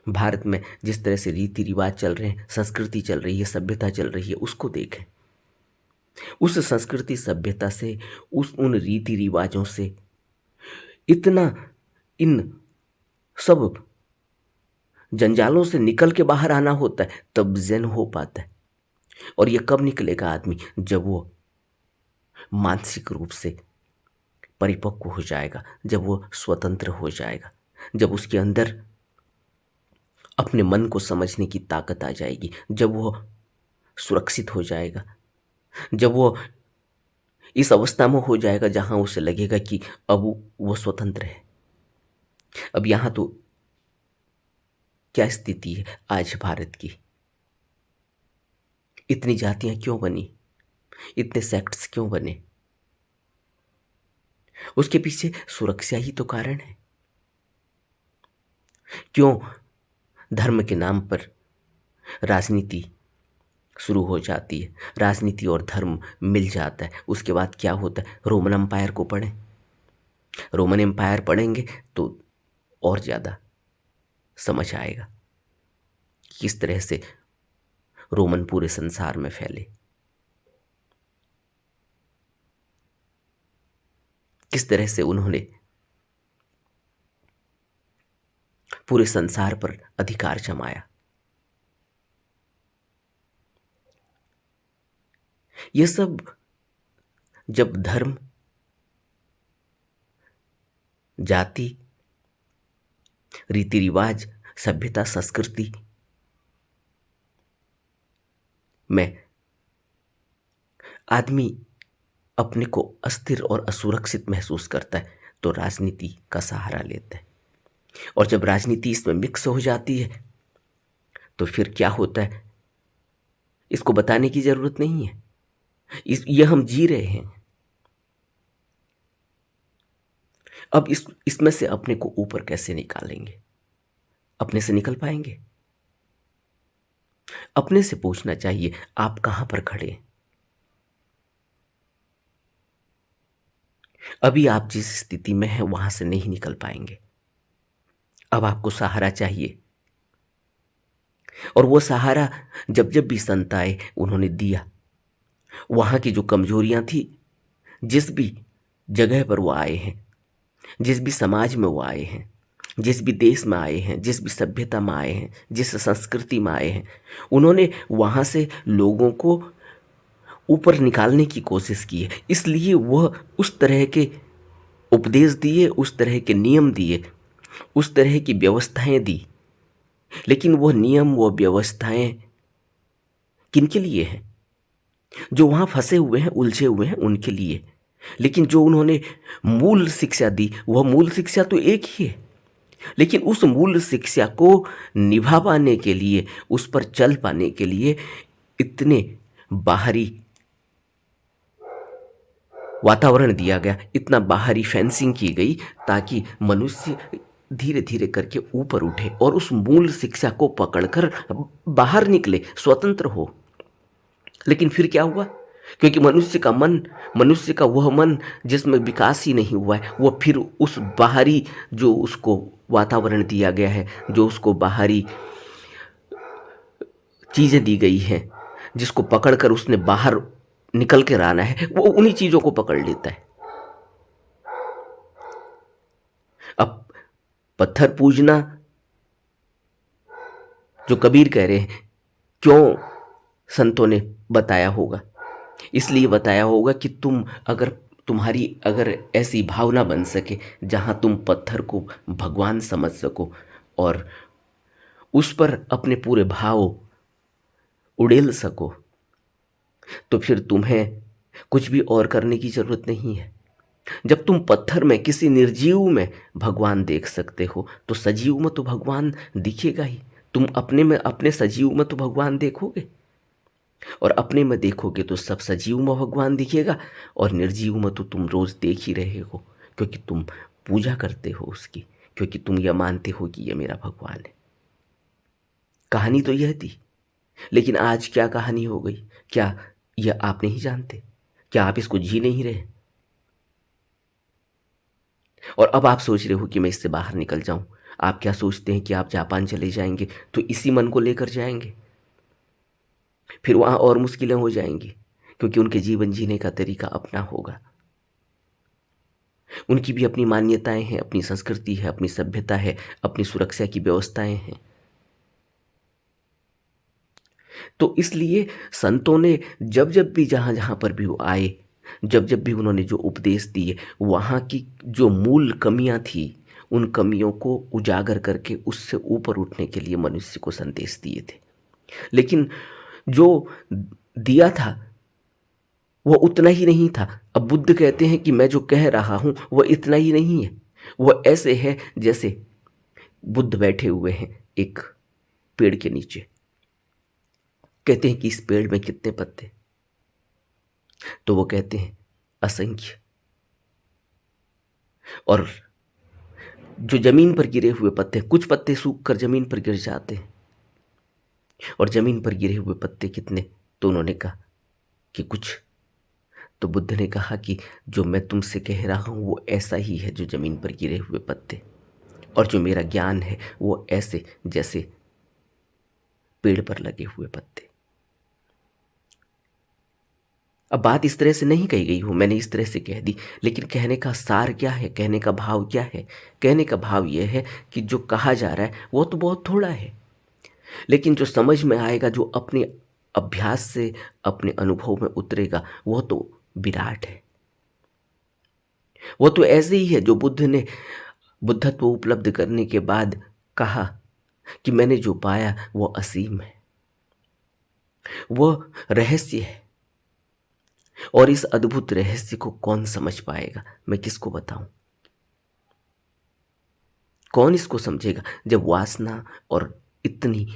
भारत में जिस तरह से रीति रिवाज चल रहे हैं, संस्कृति चल रही है, सभ्यता चल रही है, उसको देखें। उस संस्कृति सभ्यता से, उन रीति रिवाजों से इतना इन सब जंजालों से निकल के बाहर आना होता है, तब ज़ेन हो पाता है। और ये कब निकलेगा आदमी? जब वो मानसिक रूप से परिपक्व हो जाएगा, जब वो स्वतंत्र हो जाएगा, जब उसके अंदर अपने मन को समझने की ताकत आ जाएगी, जब वो सुरक्षित हो जाएगा, जब वो इस अवस्था में हो जाएगा जहां उसे लगेगा कि अब वो स्वतंत्र है। अब यहां तो क्या स्थिति है आज भारत की? इतनी जातियां क्यों बनी, इतने सेक्ट्स क्यों बने? उसके पीछे सुरक्षा ही तो कारण है। क्यों धर्म के नाम पर राजनीति शुरू हो जाती है, राजनीति और धर्म मिल जाता है, उसके बाद क्या होता है? रोमन एम्पायर को पढ़ें, रोमन एम्पायर पढ़ेंगे तो और ज़्यादा समझ आएगा कि किस तरह से रोमन पूरे संसार में फैले, किस तरह से उन्होंने पूरे संसार पर अधिकार जमाया। ये सब जब धर्म, जाति, रीति रिवाज, सभ्यता, संस्कृति में आदमी अपने को अस्थिर और असुरक्षित महसूस करता है तो राजनीति का सहारा लेता है। और जब राजनीति इसमें मिक्स हो जाती है तो फिर क्या होता है, इसको बताने की जरूरत नहीं है, ये हम जी रहे हैं। अब इसमें से अपने को ऊपर कैसे निकालेंगे? अपने से निकल पाएंगे? अपने से पूछना चाहिए आप कहां पर खड़े हैं। अभी आप जिस स्थिति में हैं वहां से नहीं निकल पाएंगे। अब आपको सहारा चाहिए, और वो सहारा जब जब भी संत आए उन्होंने दिया। वहां की जो कमजोरियां थी, जिस भी जगह पर वो आए हैं, जिस भी समाज में वो आए हैं, जिस भी देश में आए हैं, जिस भी सभ्यता में आए हैं, जिस संस्कृति में आए हैं, उन्होंने वहाँ से लोगों को ऊपर निकालने की कोशिश की है। इसलिए वह उस तरह के उपदेश दिए, उस तरह के नियम दिए, उस तरह की व्यवस्थाएं दी। लेकिन वह नियम, वो व्यवस्थाएं किनके लिए हैं? जो वहाँ फंसे हुए हैं, उलझे हुए हैं, उनके लिए। लेकिन जो उन्होंने मूल शिक्षा दी, वह मूल शिक्षा तो एक ही है। लेकिन उस मूल शिक्षा को निभा पाने के लिए, उस पर चल पाने के लिए इतने बाहरी वातावरण दिया गया, इतना बाहरी फेंसिंग की गई ताकि मनुष्य धीरे धीरे करके ऊपर उठे और उस मूल शिक्षा को पकड़कर बाहर निकले, स्वतंत्र हो। लेकिन फिर क्या हुआ? क्योंकि मनुष्य का वह मन जिसमें विकास ही नहीं हुआ है, वह फिर उस बाहरी जो उसको वातावरण दिया गया है, जो उसको बाहरी चीज़ें दी गई हैं, जिसको पकड़कर उसने बाहर निकल कर आना है, वो उन्हीं चीज़ों को पकड़ लेता है। अब पत्थर पूजना जो कबीर कह रहे हैं, क्यों संतों ने बताया होगा? इसलिए बताया होगा कि तुम्हारी अगर ऐसी भावना बन सके जहां तुम पत्थर को भगवान समझ सको और उस पर अपने पूरे भाव उड़ेल सको, तो फिर तुम्हें कुछ भी और करने की जरूरत नहीं है। जब तुम पत्थर में, किसी निर्जीव में भगवान देख सकते हो, तो सजीव में तो भगवान दिखेगा ही। तुम अपने में, अपने सजीव में तो भगवान देखोगे, और अपने में देखोगे तो सब सजीव में भगवान दिखेगा, और निर्जीव में तो तुम रोज देख ही रहे हो, क्योंकि तुम पूजा करते हो उसकी, क्योंकि तुम यह मानते हो कि यह मेरा भगवान है। कहानी तो यह थी, लेकिन आज क्या कहानी हो गई? क्या यह आप नहीं जानते? क्या आप इसको जी नहीं रहे? और अब आप सोच रहे हो कि मैं इससे बाहर निकल जाऊं। आप क्या सोचते हैं कि आप जापान चले जाएंगे तो इसी मन को लेकर जाएंगे? फिर वहां और मुश्किलें हो जाएंगी, क्योंकि उनके जीवन जीने का तरीका अपना होगा। उनकी भी अपनी मान्यताएं हैं, अपनी संस्कृति है, अपनी सभ्यता है, अपनी सुरक्षा की व्यवस्थाएं हैं। तो इसलिए संतों ने जब जब भी, जहां जहां पर भी वो आए, जब जब भी उन्होंने जो उपदेश दिए, वहां की जो मूल कमियां थी, उन कमियों को उजागर करके उससे ऊपर उठने के लिए मनुष्य को संदेश दिए थे। लेकिन जो दिया था वह उतना ही नहीं था। अब बुद्ध कहते हैं कि मैं जो कह रहा हूं वह इतना ही नहीं है। वह ऐसे है जैसे बुद्ध बैठे हुए हैं एक पेड़ के नीचे, कहते हैं कि इस पेड़ में कितने पत्ते? तो वो कहते हैं असंख्य। और जो जमीन पर गिरे हुए पत्ते, कुछ पत्ते सूख कर जमीन पर गिर जाते हैं, और जमीन पर गिरे हुए पत्ते कितने? तो उन्होंने कहा कि कुछ। तो बुद्ध ने कहा कि जो मैं तुमसे कह रहा हूं वो ऐसा ही है जो जमीन पर गिरे हुए पत्ते, और जो मेरा ज्ञान है वो ऐसे जैसे पेड़ पर लगे हुए पत्ते। अब बात इस तरह से नहीं कही गई हो, मैंने इस तरह से कह दी, लेकिन कहने का सार क्या है, कहने का भाव क्या है? कहने का भाव यह है कि जो कहा जा रहा है वो तो बहुत थोड़ा है, लेकिन जो समझ में आएगा, जो अपने अभ्यास से, अपने अनुभव में उतरेगा, वह तो विराट है। वो तो ऐसे ही है जो बुद्ध ने बुद्धत्व उपलब्ध करने के बाद कहा कि मैंने जो पाया वो असीम है, वह रहस्य है। और इस अद्भुत रहस्य को कौन समझ पाएगा? मैं किसको बताऊं? कौन इसको समझेगा जब वासना और इतनी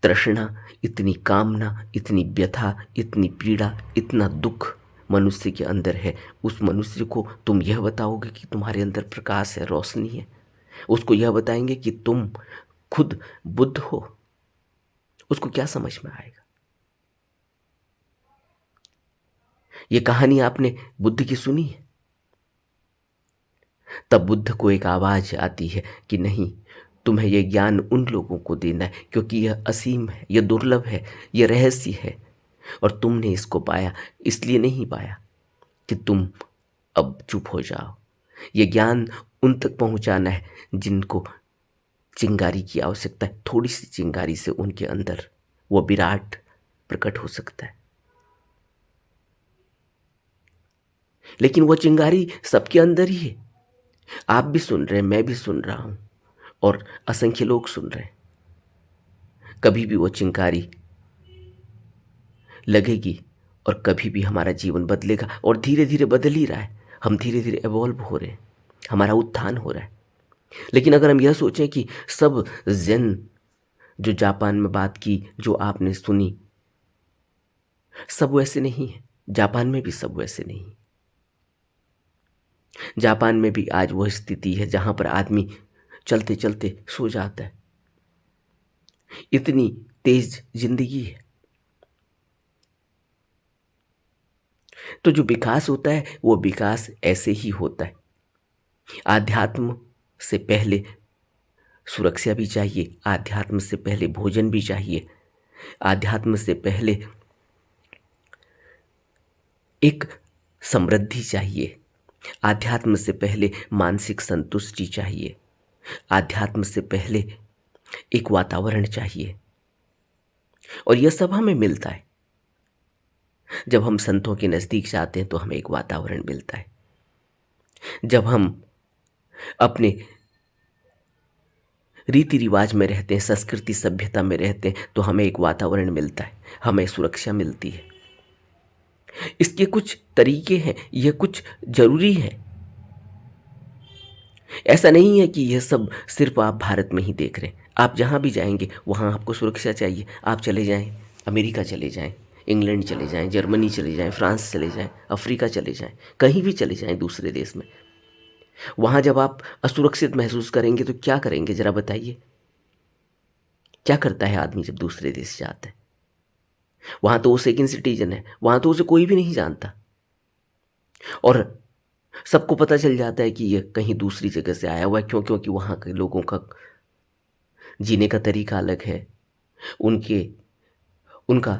तृष्णा, इतनी कामना, इतनी व्यथा, इतनी पीड़ा, इतना दुख मनुष्य के अंदर है? उस मनुष्य को तुम यह बताओगे कि तुम्हारे अंदर प्रकाश है, रोशनी है? उसको यह बताएंगे कि तुम खुद बुद्ध हो? उसको क्या समझ में आएगा? ये कहानी आपने बुद्ध की सुनी है? तब बुद्ध को एक आवाज आती है कि नहीं, तुम्हें यह ज्ञान उन लोगों को देना है, क्योंकि यह असीम है, यह दुर्लभ है, यह रहस्य है, और तुमने इसको पाया। इसलिए नहीं पाया कि तुम अब चुप हो जाओ। यह ज्ञान उन तक पहुंचाना है जिनको चिंगारी की आवश्यकता है। थोड़ी सी चिंगारी से उनके अंदर वो विराट प्रकट हो सकता है। लेकिन वो चिंगारी सबके अंदर ही है। आप भी सुन रहे हैं, मैं भी सुन रहा हूं, और असंख्य लोग सुन रहे हैं। कभी भी वो चिंगारी लगेगी, और कभी भी हमारा जीवन बदलेगा, और धीरे धीरे बदल ही रहा है। हम धीरे धीरे एवॉल्व हो रहे हैं, हमारा उत्थान हो रहा है। लेकिन अगर हम यह सोचें कि सब ज़ेन, जो जापान में बात की, जो आपने सुनी, सब वैसे नहीं है। जापान में भी सब वैसे नहीं। जापान में भी आज वह स्थिति है जहां पर आदमी चलते चलते सो जाता है। इतनी तेज जिंदगी है। तो जो विकास होता है वो विकास ऐसे ही होता है। आध्यात्म से पहले सुरक्षा भी चाहिए, आध्यात्म से पहले भोजन भी चाहिए, आध्यात्म से पहले एक समृद्धि चाहिए, आध्यात्म से पहले मानसिक संतुष्टि चाहिए, आध्यात्म से पहले एक वातावरण चाहिए। और यह सब हमें मिलता है। जब हम संतों के नज़दीक जाते हैं तो हमें एक वातावरण मिलता है। जब हम अपने रीति रिवाज में रहते हैं, संस्कृति सभ्यता में रहते हैं, तो हमें एक वातावरण मिलता है, हमें सुरक्षा मिलती है। इसके कुछ तरीके हैं, यह कुछ ज़रूरी है। ऐसा नहीं है कि यह सब सिर्फ आप भारत में ही देख रहे हैं। आप जहाँ भी जाएंगे वहाँ आपको सुरक्षा चाहिए। आप चले जाएं, अमेरिका चले जाएं, इंग्लैंड चले जाएं, जर्मनी चले जाएं, फ्रांस चले जाएं, अफ्रीका चले जाएं, कहीं भी चले जाएं दूसरे देश में, वहाँ जब आप असुरक्षित महसूस करेंगे तो क्या करेंगे ज़रा बताइए। क्या करता है आदमी जब दूसरे देश जाता है? वहाँ तो वो सेकंड सिटीजन है, वहाँ तो उसे कोई भी नहीं जानता, और सबको पता चल जाता है कि यह कहीं दूसरी जगह से आया हुआ है। क्यों? क्योंकि वहाँ के लोगों का जीने का तरीका अलग है, उनका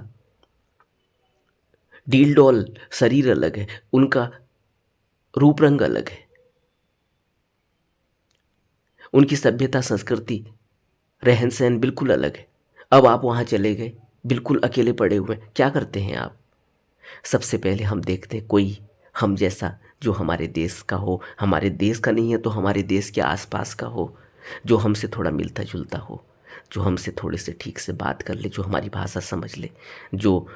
डील डॉल शरीर अलग है, उनका रूप रंग अलग है, उनकी सभ्यता संस्कृति रहन सहन बिल्कुल अलग है। अब आप वहाँ चले गए, बिल्कुल अकेले पड़े हुए हैं, क्या करते हैं आप? सबसे पहले हम देखते हैं कोई हम जैसा जो हमारे देश का हो, हमारे देश का नहीं है तो हमारे देश के आसपास का हो, जो हमसे थोड़ा मिलता जुलता हो, जो हमसे थोड़े से ठीक से बात कर ले, जो हमारी भाषा समझ ले, जो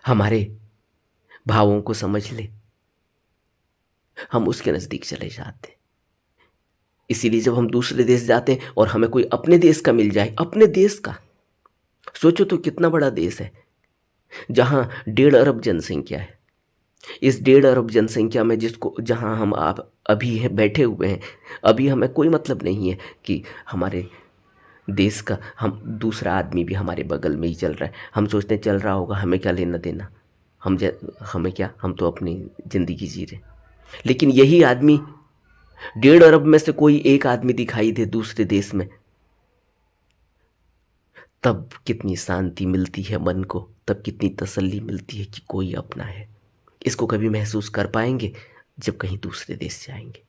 हमारे भावों को समझ ले, हम उसके नज़दीक चले जाते हैं। इसीलिए जब हम दूसरे देश जाते हैं और हमें कोई अपने देश का मिल जाए, अपने देश का, सोचो तो कितना बड़ा देश है जहाँ 1.5 अरब जनसंख्या है। इस 1.5 अरब जनसंख्या में जहाँ हम आप अभी हैं, बैठे हुए हैं, अभी हमें कोई मतलब नहीं है कि हमारे देश का हम दूसरा आदमी भी हमारे बगल में ही चल रहा है। हम सोचते हैं चल रहा होगा, हमें क्या लेना देना, हमें क्या, हम तो अपनी ज़िंदगी जी रहे। लेकिन यही आदमी 1.5 अरब में से कोई एक आदमी दिखाई दे दूसरे देश में, तब कितनी शांति मिलती है मन को, तब कितनी तसल्ली मिलती है कि कोई अपना है। इसको कभी महसूस कर पाएंगे जब कहीं दूसरे देश जाएंगे,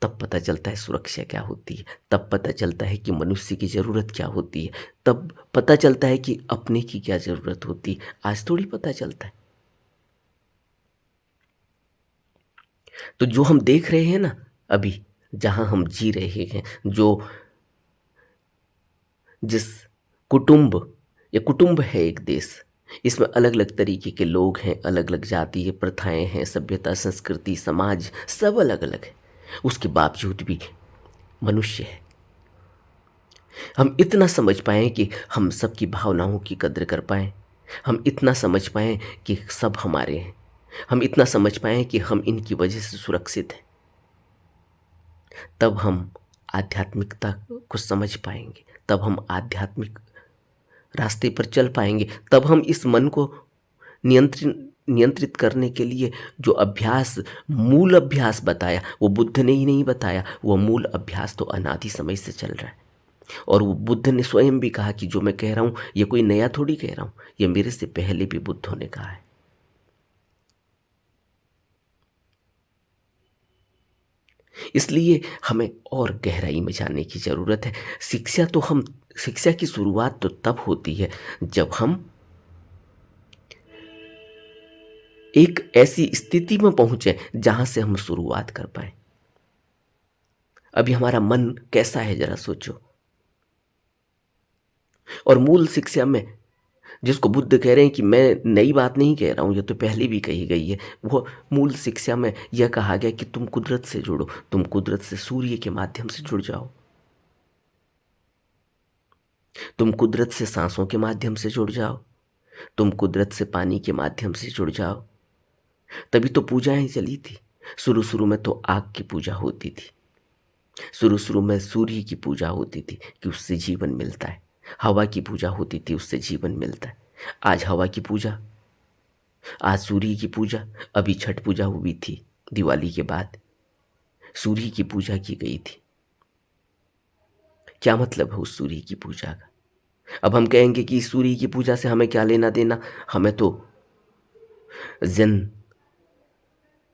तब पता चलता है सुरक्षा क्या होती है, तब पता चलता है कि मनुष्य की ज़रूरत क्या होती है, तब पता चलता है कि अपने की क्या ज़रूरत होती है। आज थोड़ी पता चलता है। तो जो हम देख रहे हैं ना अभी, जहाँ हम जी रहे हैं, जिस कुटुंब, ये कुटुंब है एक देश, इसमें अलग अलग तरीके के लोग हैं, अलग अलग जाति है, प्रथाएं हैं, सभ्यता संस्कृति समाज सब अलग अलग है, उसके बावजूद भी मनुष्य है। हम इतना समझ पाएँ कि हम सबकी भावनाओं की कद्र कर पाएँ, हम इतना समझ पाएँ कि सब हमारे हैं, हम इतना समझ पाएँ कि हम इनकी वजह से सुरक्षित हैं, तब हम आध्यात्मिकता को समझ पाएंगे, तब हम आध्यात्मिक रास्ते पर चल पाएंगे, तब हम इस मन को नियंत्रित करने के लिए जो अभ्यास, मूल अभ्यास बताया, वो बुद्ध ने ही नहीं बताया, वो मूल अभ्यास तो अनादि समय से चल रहा है। और वो बुद्ध ने स्वयं भी कहा कि जो मैं कह रहा हूँ ये कोई नया थोड़ी कह रहा हूँ, ये मेरे से पहले भी बुद्धों ने कहा है। इसलिए हमें और गहराई में जानने की ज़रूरत है। शिक्षा की शुरुआत तो तब होती है जब हम एक ऐसी स्थिति में पहुंचे जहां से हम शुरुआत कर पाए। अभी हमारा मन कैसा है जरा सोचो। और मूल शिक्षा में जिसको बुद्ध कह रहे हैं कि मैं नई बात नहीं कह रहा हूँ, ये तो पहले भी कही गई है, वो मूल शिक्षा में यह कहा गया कि तुम कुदरत से जुड़ो, तुम कुदरत से सूर्य के माध्यम से जुड़ जाओ, तुम कुदरत से सांसों के माध्यम से जुड़ जाओ, तुम कुदरत से पानी के माध्यम से जुड़ जाओ। तभी तो पूजाएं चली थी। शुरू शुरू में तो आग की पूजा होती थी, शुरू शुरू में सूर्य की पूजा होती थी कि उससे जीवन मिलता है, हवा की पूजा होती थी, उससे जीवन मिलता है। आज हवा की पूजा आज सूर्य की पूजा, अभी छठ पूजा हुई थी, दिवाली के बाद सूर्य की पूजा की गई थी। क्या मतलब है उस सूर्य की पूजा का? अब हम कहेंगे कि सूर्य की पूजा से हमें क्या लेना देना, हमें तो ज़ेन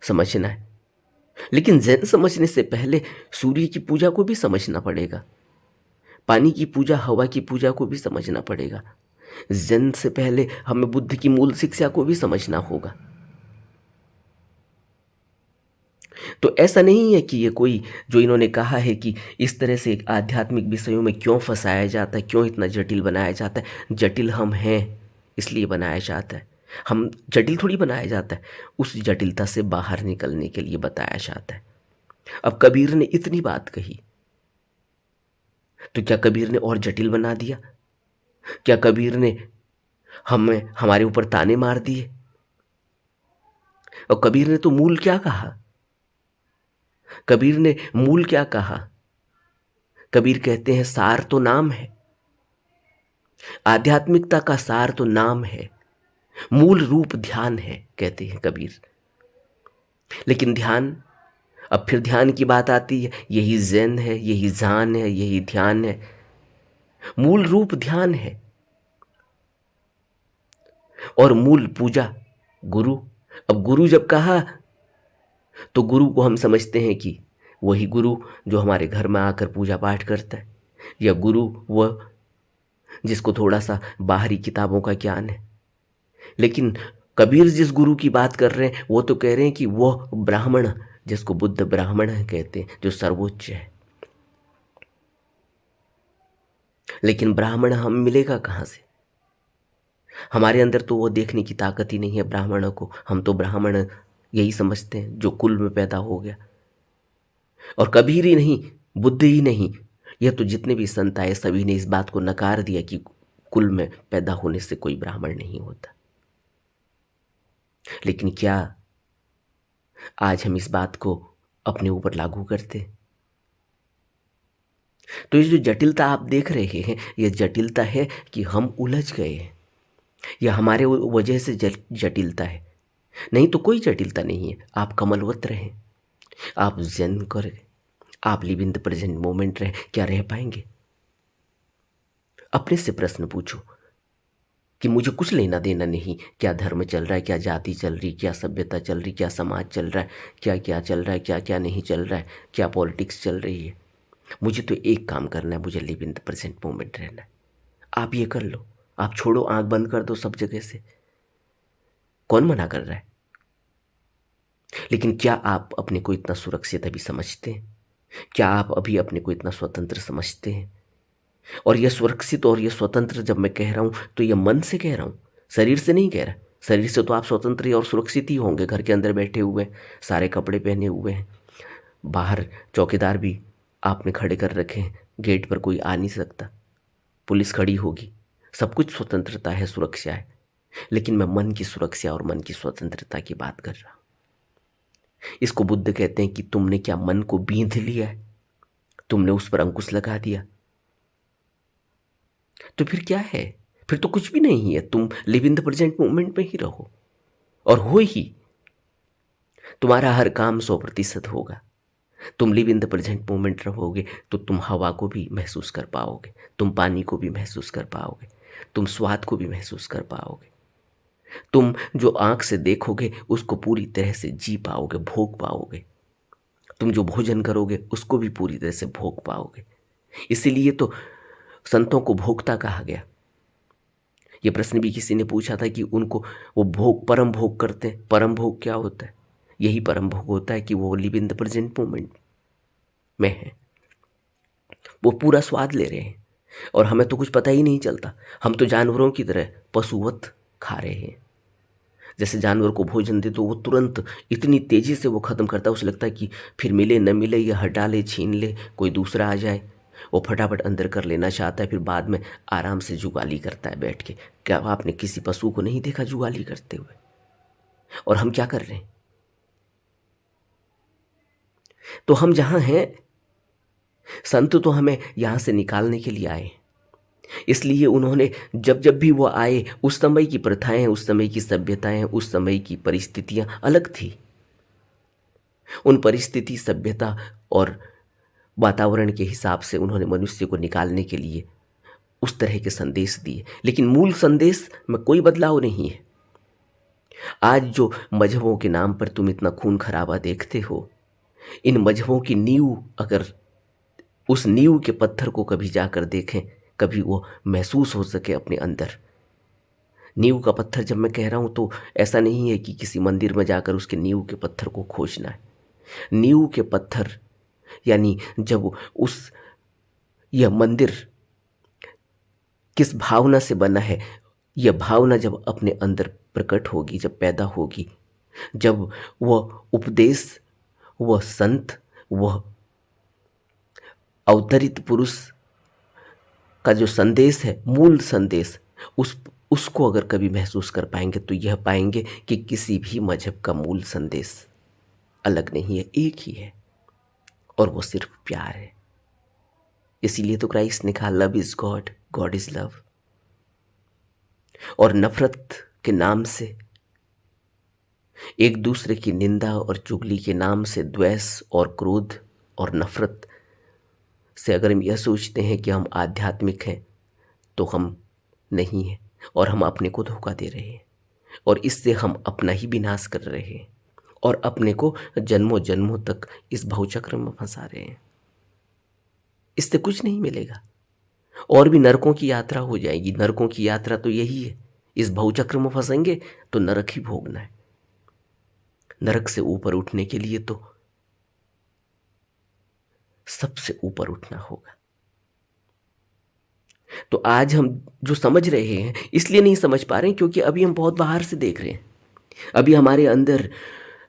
समझना है। लेकिन ज़ेन समझने से पहले सूर्य की पूजा को भी समझना पड़ेगा, पानी की पूजा, हवा की पूजा को भी समझना पड़ेगा। ज़ेन से पहले हमें बुद्ध की मूल शिक्षा को भी समझना होगा। तो ऐसा नहीं है कि ये कोई, जो इन्होंने कहा है कि इस तरह से आध्यात्मिक विषयों में क्यों फंसाया जाता है, क्यों इतना जटिल बनाया जाता है। जटिल हम हैं इसलिए बनाया जाता है। हम जटिल थोड़ी बनाया जाता है, उस जटिलता से बाहर निकलने के लिए बताया जाता है। अब कबीर ने इतनी बात कही, तो क्या कबीर ने और जटिल बना दिया? क्या कबीर ने हमें, हमारे ऊपर ताने मार दिए? और कबीर ने तो मूल क्या कहा? कबीर ने मूल क्या कहा? कबीर कहते हैं सार तो नाम है, आध्यात्मिकता का सार तो नाम है, मूल रूप ध्यान है, कहते हैं कबीर। लेकिन ध्यान, अब फिर ध्यान की बात आती है, यही ज़ेन है, यही जान है, यही ध्यान है, मूल रूप ध्यान है। और मूल पूजा गुरु। अब गुरु जब कहा तो गुरु को हम समझते हैं कि वही गुरु जो हमारे घर में आकर पूजा पाठ करता है, या गुरु वह जिसको थोड़ा सा बाहरी किताबों का ज्ञान है। लेकिन कबीर जिस गुरु की बात कर रहे हैं वो तो कह रहे हैं कि वह ब्राह्मण, जिसको बुद्ध ब्राह्मण कहते हैं, जो सर्वोच्च है। लेकिन ब्राह्मण हम मिलेगा कहाँ से? हमारे अंदर तो वो देखने की ताकत ही नहीं है ब्राह्मणों को। हम तो ब्राह्मण यही समझते हैं जो कुल में पैदा हो गया। और कबीर ही नहीं, बुद्ध ही नहीं, यह तो जितने भी संत आए सभी ने इस बात को नकार दिया कि कुल में पैदा होने से कोई ब्राह्मण नहीं होता। लेकिन क्या आज हम इस बात को अपने ऊपर लागू करते हैं? तो ये जो जटिलता आप देख रहे हैं, यह जटिलता है कि हम उलझ गए हैं, यह हमारे वजह से जटिलता है। नहीं तो कोई जटिलता नहीं है। आप कमलवत रहें, आप ज़ेन करें, आप live in the present moment रहें, क्या रह पाएंगे? अपने से प्रश्न पूछो कि मुझे कुछ लेना देना नहीं, क्या धर्म चल रहा है, क्या जाति चल रही, क्या सभ्यता चल रही, क्या समाज चल रहा है, क्या क्या चल रहा है, क्या क्या नहीं चल रहा है, क्या पॉलिटिक्स चल रही है। मुझे तो एक काम करना है, मुझे live in the present moment रहना है। आप ये कर लो, आप छोड़ो, आंख बंद कर दो सब जगह से। कौन मना कर रहा है? लेकिन क्या आप अपने को इतना सुरक्षित अभी समझते हैं? क्या आप अभी अपने को इतना स्वतंत्र समझते हैं? और यह सुरक्षित और यह स्वतंत्र जब मैं कह रहा हूं तो यह मन से कह रहा हूं, शरीर से नहीं कह रहा। शरीर से तो आप स्वतंत्र ही और सुरक्षित ही होंगे, घर के अंदर बैठे हुए हैं, सारे कपड़े पहने हुए हैं, बाहर चौकीदार भी आपने खड़े कर रखे हैं, गेट पर कोई आ नहीं सकता, पुलिस खड़ी होगी, सब कुछ स्वतंत्रता है, सुरक्षा है। लेकिन मैं मन की सुरक्षा और मन की स्वतंत्रता की बात कर रहा हूं। इसको बुद्ध कहते हैं कि तुमने क्या मन को बींध लिया है, तुमने उस पर अंकुश लगा दिया। तो फिर क्या है? फिर तो कुछ भी नहीं है। तुम live in the present moment में ही रहो और हो ही, तुम्हारा हर काम 100% होगा। तुम live in the present moment रहोगे तो तुम हवा को भी महसूस कर पाओगे, तुम पानी को भी महसूस कर पाओगे, तुम स्वाद को भी महसूस कर पाओगे, तुम जो आंख से देखोगे उसको पूरी तरह से जी पाओगे, भोग पाओगे, तुम जो भोजन करोगे उसको भी पूरी तरह से भोग पाओगे। इसीलिए तो संतों को भोक्ता कहा गया। ये प्रश्न भी किसी ने पूछा था कि उनको वो भोग, परम भोग करते हैं। परम भोग क्या होता है? यही परम भोग होता है कि वो live in the present moment में है, वो पूरा स्वाद ले रहे हैं। और हमें तो कुछ पता ही नहीं चलता, हम तो जानवरों की तरह पशुवत खा रहे हैं। जैसे जानवर को भोजन दे तो वो तुरंत इतनी तेजी से वो खत्म करता है, उसे लगता है कि फिर मिले न मिले या हटा ले, छीन ले, कोई दूसरा आ जाए, वो फटाफट अंदर कर लेना चाहता है, फिर बाद में आराम से जुगाली करता है बैठ के। क्या आपने किसी पशु को नहीं देखा जुगाली करते हुए? और हम क्या कर रहे हैं? तो हम जहां हैं, संत तो हमें यहां से निकालने के लिए आए, इसलिए उन्होंने जब जब भी वो आए, उस समय की प्रथाएं, उस समय की सभ्यताएं, उस समय की परिस्थितियां अलग थी। उन परिस्थिति, सभ्यता और वातावरण के हिसाब से उन्होंने मनुष्य को निकालने के लिए उस तरह के संदेश दिए, लेकिन मूल संदेश में कोई बदलाव नहीं है। आज जो मजहबों के नाम पर तुम इतना खून खराबा देखते हो, इन मजहबों की नींव, अगर उस नींव के पत्थर को कभी जाकर देखें, कभी वो महसूस हो सके अपने अंदर। नींव का पत्थर जब मैं कह रहा हूं तो ऐसा नहीं है कि किसी मंदिर में जाकर उसके नींव के पत्थर को खोजना है। नींव के पत्थर यानी जब उस यह मंदिर किस भावना से बना है, यह भावना जब अपने अंदर प्रकट होगी, जब पैदा होगी, जब वह उपदेश, वह संत, वह अवतरित पुरुष का जो संदेश है, मूल संदेश, उसको अगर कभी महसूस कर पाएंगे तो यह पाएंगे कि किसी भी मजहब का मूल संदेश अलग नहीं है, एक ही है, और वो सिर्फ प्यार है। इसीलिए तो क्राइस्ट ने कहा love is God, God is love. और नफरत के नाम से, एक दूसरे की निंदा और चुगली के नाम से, द्वेष और क्रोध और नफरत से अगर हम यह सोचते हैं कि हम आध्यात्मिक हैं, तो हम नहीं हैं, और हम अपने को धोखा दे रहे हैं, और इससे हम अपना ही विनाश कर रहे हैं, और अपने को जन्मों जन्मों तक इस भवचक्र में फंसा रहे हैं। इससे कुछ नहीं मिलेगा, और भी नरकों की यात्रा हो जाएगी। नरकों की यात्रा तो यही है, इस भवचक्र में फंसेंगे तो नरक ही भोगना है। नरक से ऊपर उठने के लिए तो सबसे ऊपर उठना होगा। तो आज हम जो समझ रहे हैं, इसलिए नहीं समझ पा रहे हैं क्योंकि अभी हम बहुत बाहर से देख रहे हैं। अभी हमारे अंदर,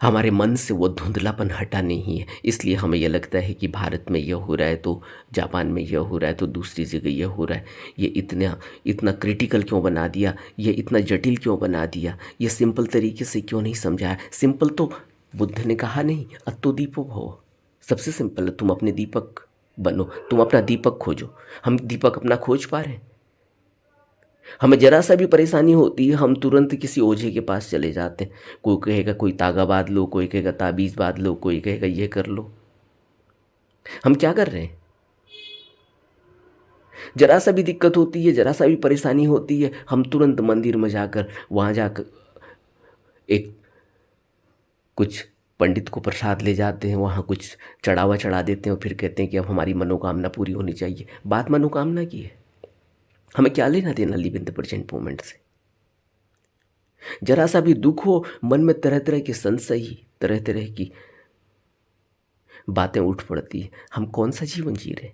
हमारे मन से वो धुंधलापन हटा नहीं है। इसलिए हमें यह लगता है कि भारत में यह हो रहा है तो जापान में यह हो रहा है तो दूसरी जगह यह हो रहा है। ये इतना इतना क्रिटिकल क्यों बना दिया, ये इतना जटिल क्यों बना दिया, ये सिंपल तरीके से क्यों नहीं समझाया। सिंपल तो बुद्ध ने कहा नहीं, अत्तो दीपो भव। सबसे सिंपल है, तुम अपने दीपक बनो, तुम अपना दीपक खोजो। हम दीपक अपना खोज पा रहे हैं? हमें जरा सा भी परेशानी होती है, हम तुरंत किसी ओझे के पास चले जाते हैं। कोई कहेगा कोई तागा बांध लो, कोई कहेगा ताबीज़ बांध लो, कोई कहेगा ये कर लो। हम क्या कर रहे हैं? जरा सा भी दिक्कत होती है, जरा सा भी परेशानी होती है, हम तुरंत मंदिर में जाकर, वहाँ जाकर एक कुछ पंडित को प्रसाद ले जाते हैं, वहाँ कुछ चढ़ावा चढ़ा देते हैं और फिर कहते हैं कि अब हमारी मनोकामना पूरी होनी चाहिए। बात मनोकामना की है, हमें क्या लेना देना live in the present moment से। जरा सा भी दुख हो, मन में तरह तरह के संशय, तरह तरह की बातें उठ पड़ती है। हम कौन सा जीवन जी रहे?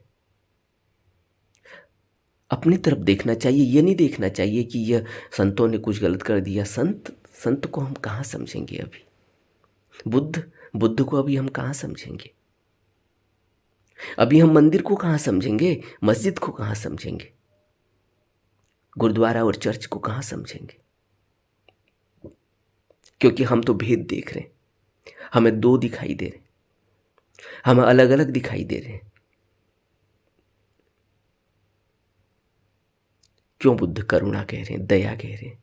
अपनी तरफ देखना चाहिए। ये नहीं देखना चाहिए कि यह संतों ने कुछ गलत कर दिया। संत को हम कहाँ समझेंगे अभी? बुद्ध को अभी हम कहाँ समझेंगे? अभी हम मंदिर को कहाँ समझेंगे? मस्जिद को कहाँ समझेंगे? गुरुद्वारा और चर्च को कहाँ समझेंगे? क्योंकि हम तो भेद देख रहे हैं, हमें दो दिखाई दे रहे हैं, हमें अलग अलग दिखाई दे रहे हैं। क्यों बुद्ध करुणा कह रहे हैं, दया कह रहे हैं?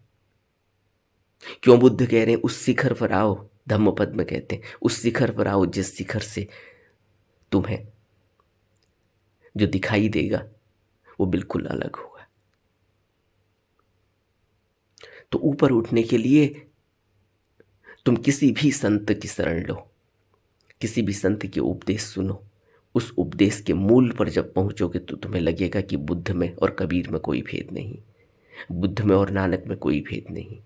क्यों बुद्ध कह रहे हैं उस शिखर पर आओ? धम्मपद में कहते हैं उस शिखर पर आओ जिस शिखर से तुम्हें जो दिखाई देगा वो बिल्कुल अलग होगा। तो ऊपर उठने के लिए तुम किसी भी संत की शरण लो, किसी भी संत के उपदेश सुनो। उस उपदेश के मूल पर जब पहुंचोगे तो तुम्हें लगेगा कि बुद्ध में और कबीर में कोई भेद नहीं, बुद्ध में और नानक में कोई भेद नहीं,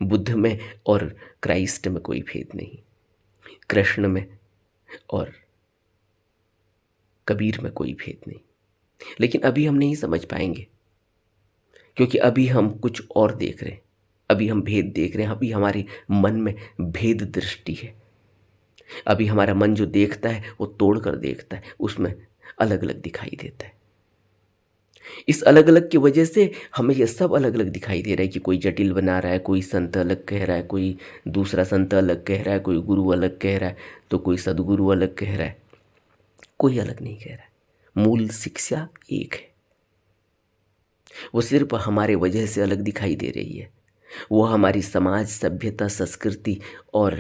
बुद्ध में और क्राइस्ट में कोई भेद नहीं, कृष्ण में और कबीर में कोई भेद नहीं। लेकिन अभी हम नहीं समझ पाएंगे क्योंकि अभी हम कुछ और देख रहे हैं, अभी हम भेद देख रहे हैं। अभी हमारे मन में भेद दृष्टि है। अभी हमारा मन जो देखता है वो तोड़ कर देखता है, उसमें अलग अलग दिखाई देता है। इस अलग अलग की वजह से हमें ये सब अलग अलग दिखाई दे रहा है कि कोई जटिल बना रहा है, कोई संत अलग कह रहा है, कोई दूसरा संत अलग कह रहा है, कोई गुरु अलग कह रहा है, तो कोई सदगुरु अलग कह रहा है। कोई अलग नहीं कह रहा है, मूल शिक्षा एक है। वो सिर्फ हमारे वजह से अलग दिखाई दे रही है। वो हमारी समाज, सभ्यता, संस्कृति और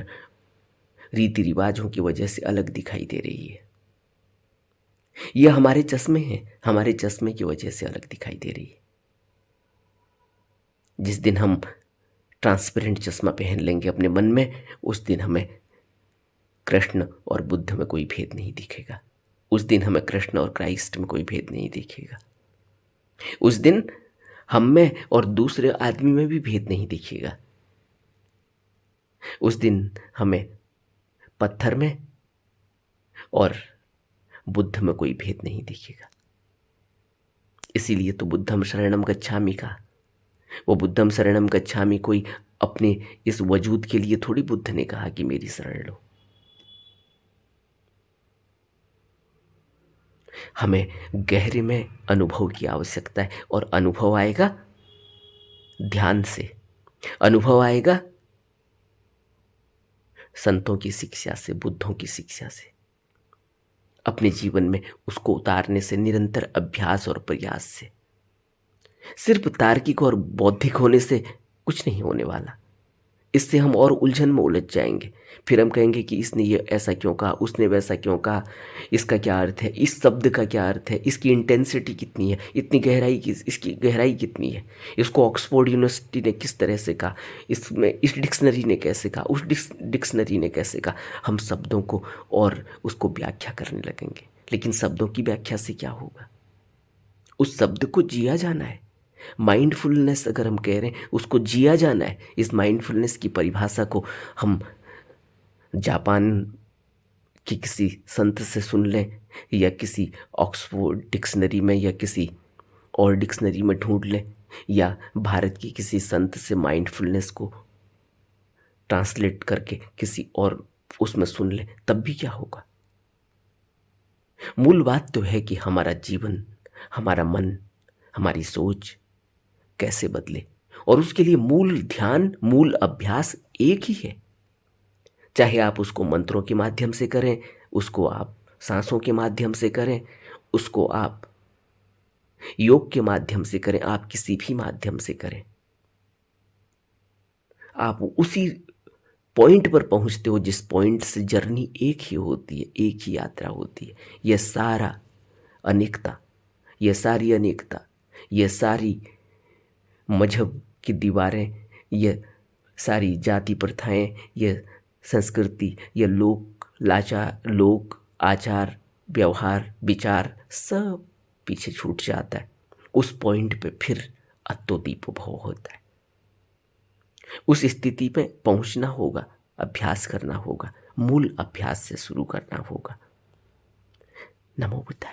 रीति रिवाजों की वजह से अलग दिखाई दे रही है। ये हमारे चश्मे हैं, हमारे चश्मे की वजह से अलग दिखाई दे रही है। जिस दिन हम ट्रांसपेरेंट चश्मा पहन लेंगे अपने मन में, उस दिन हमें कृष्ण और बुद्ध में कोई भेद नहीं दिखेगा। उस दिन हमें कृष्ण और क्राइस्ट में कोई भेद नहीं दिखेगा। उस दिन हम में और दूसरे आदमी में भी भेद नहीं दिखेगा। उस दिन हमें पत्थर में और बुद्ध में कोई भेद नहीं दिखेगा। इसीलिए तो बुद्धम शरणम गच्छामि का। वो बुद्धम शरणम गच्छामि कोई अपने इस वजूद के लिए थोड़ी बुद्ध ने कहा कि मेरी शरण लो। हमें गहरे में अनुभव की आवश्यकता है, और अनुभव आएगा ध्यान से, अनुभव आएगा संतों की शिक्षा से, बुद्धों की शिक्षा से, अपने जीवन में उसको उतारने से, निरंतर अभ्यास और प्रयास से। सिर्फ तार्किक और बौद्धिक होने से कुछ नहीं होने वाला। इससे हम और उलझन में उलझ जाएंगे। फिर हम कहेंगे कि इसने ये ऐसा क्यों कहा, उसने वैसा क्यों कहा, इसका क्या अर्थ है, इस शब्द का क्या अर्थ है, इसकी इंटेंसिटी कितनी है, इतनी गहराई की, इसकी गहराई कितनी है, इसको ऑक्सफोर्ड यूनिवर्सिटी ने किस तरह से कहा, इसमें इस डिक्शनरी ने कैसे कहा, उस डिक्शनरी ने कैसे कहा। हम शब्दों को और उसको व्याख्या करने लगेंगे। लेकिन शब्दों की व्याख्या से क्या होगा? उस शब्द को जिया जाना है। माइंडफुलनेस अगर हम कह रहे हैं, उसको जिया जाना है। इस माइंडफुलनेस की परिभाषा को हम जापान की किसी संत से सुन लें, या किसी ऑक्सफोर्ड डिक्शनरी में या किसी और डिक्शनरी में ढूंढ लें, या भारत की किसी संत से माइंडफुलनेस को ट्रांसलेट करके किसी और उसमें सुन लें, तब भी क्या होगा? मूल बात तो है कि हमारा जीवन, हमारा मन, हमारी सोच कैसे बदले, और उसके लिए मूल ध्यान, मूल अभ्यास एक ही है। चाहे आप उसको मंत्रों के माध्यम से करें, उसको आप सांसों के माध्यम से करें, उसको आप योग के माध्यम से करें, आप किसी भी माध्यम से करें, आप उसी पॉइंट पर पहुंचते हो जिस पॉइंट से जर्नी एक ही होती है, एक ही यात्रा होती है। यह सारा अनेकता, यह सारी अनेकता, यह सारी मजहब की दीवारें, यह सारी जाति प्रथाएं, यह संस्कृति, यह लोक आचार, व्यवहार, विचार, सब पीछे छूट जाता है। उस पॉइंट पे फिर अत्तोदीपो होता है। उस स्थिति पे पहुंचना होगा, अभ्यास करना होगा, मूल अभ्यास से शुरू करना होगा। नमो बुद्धाय।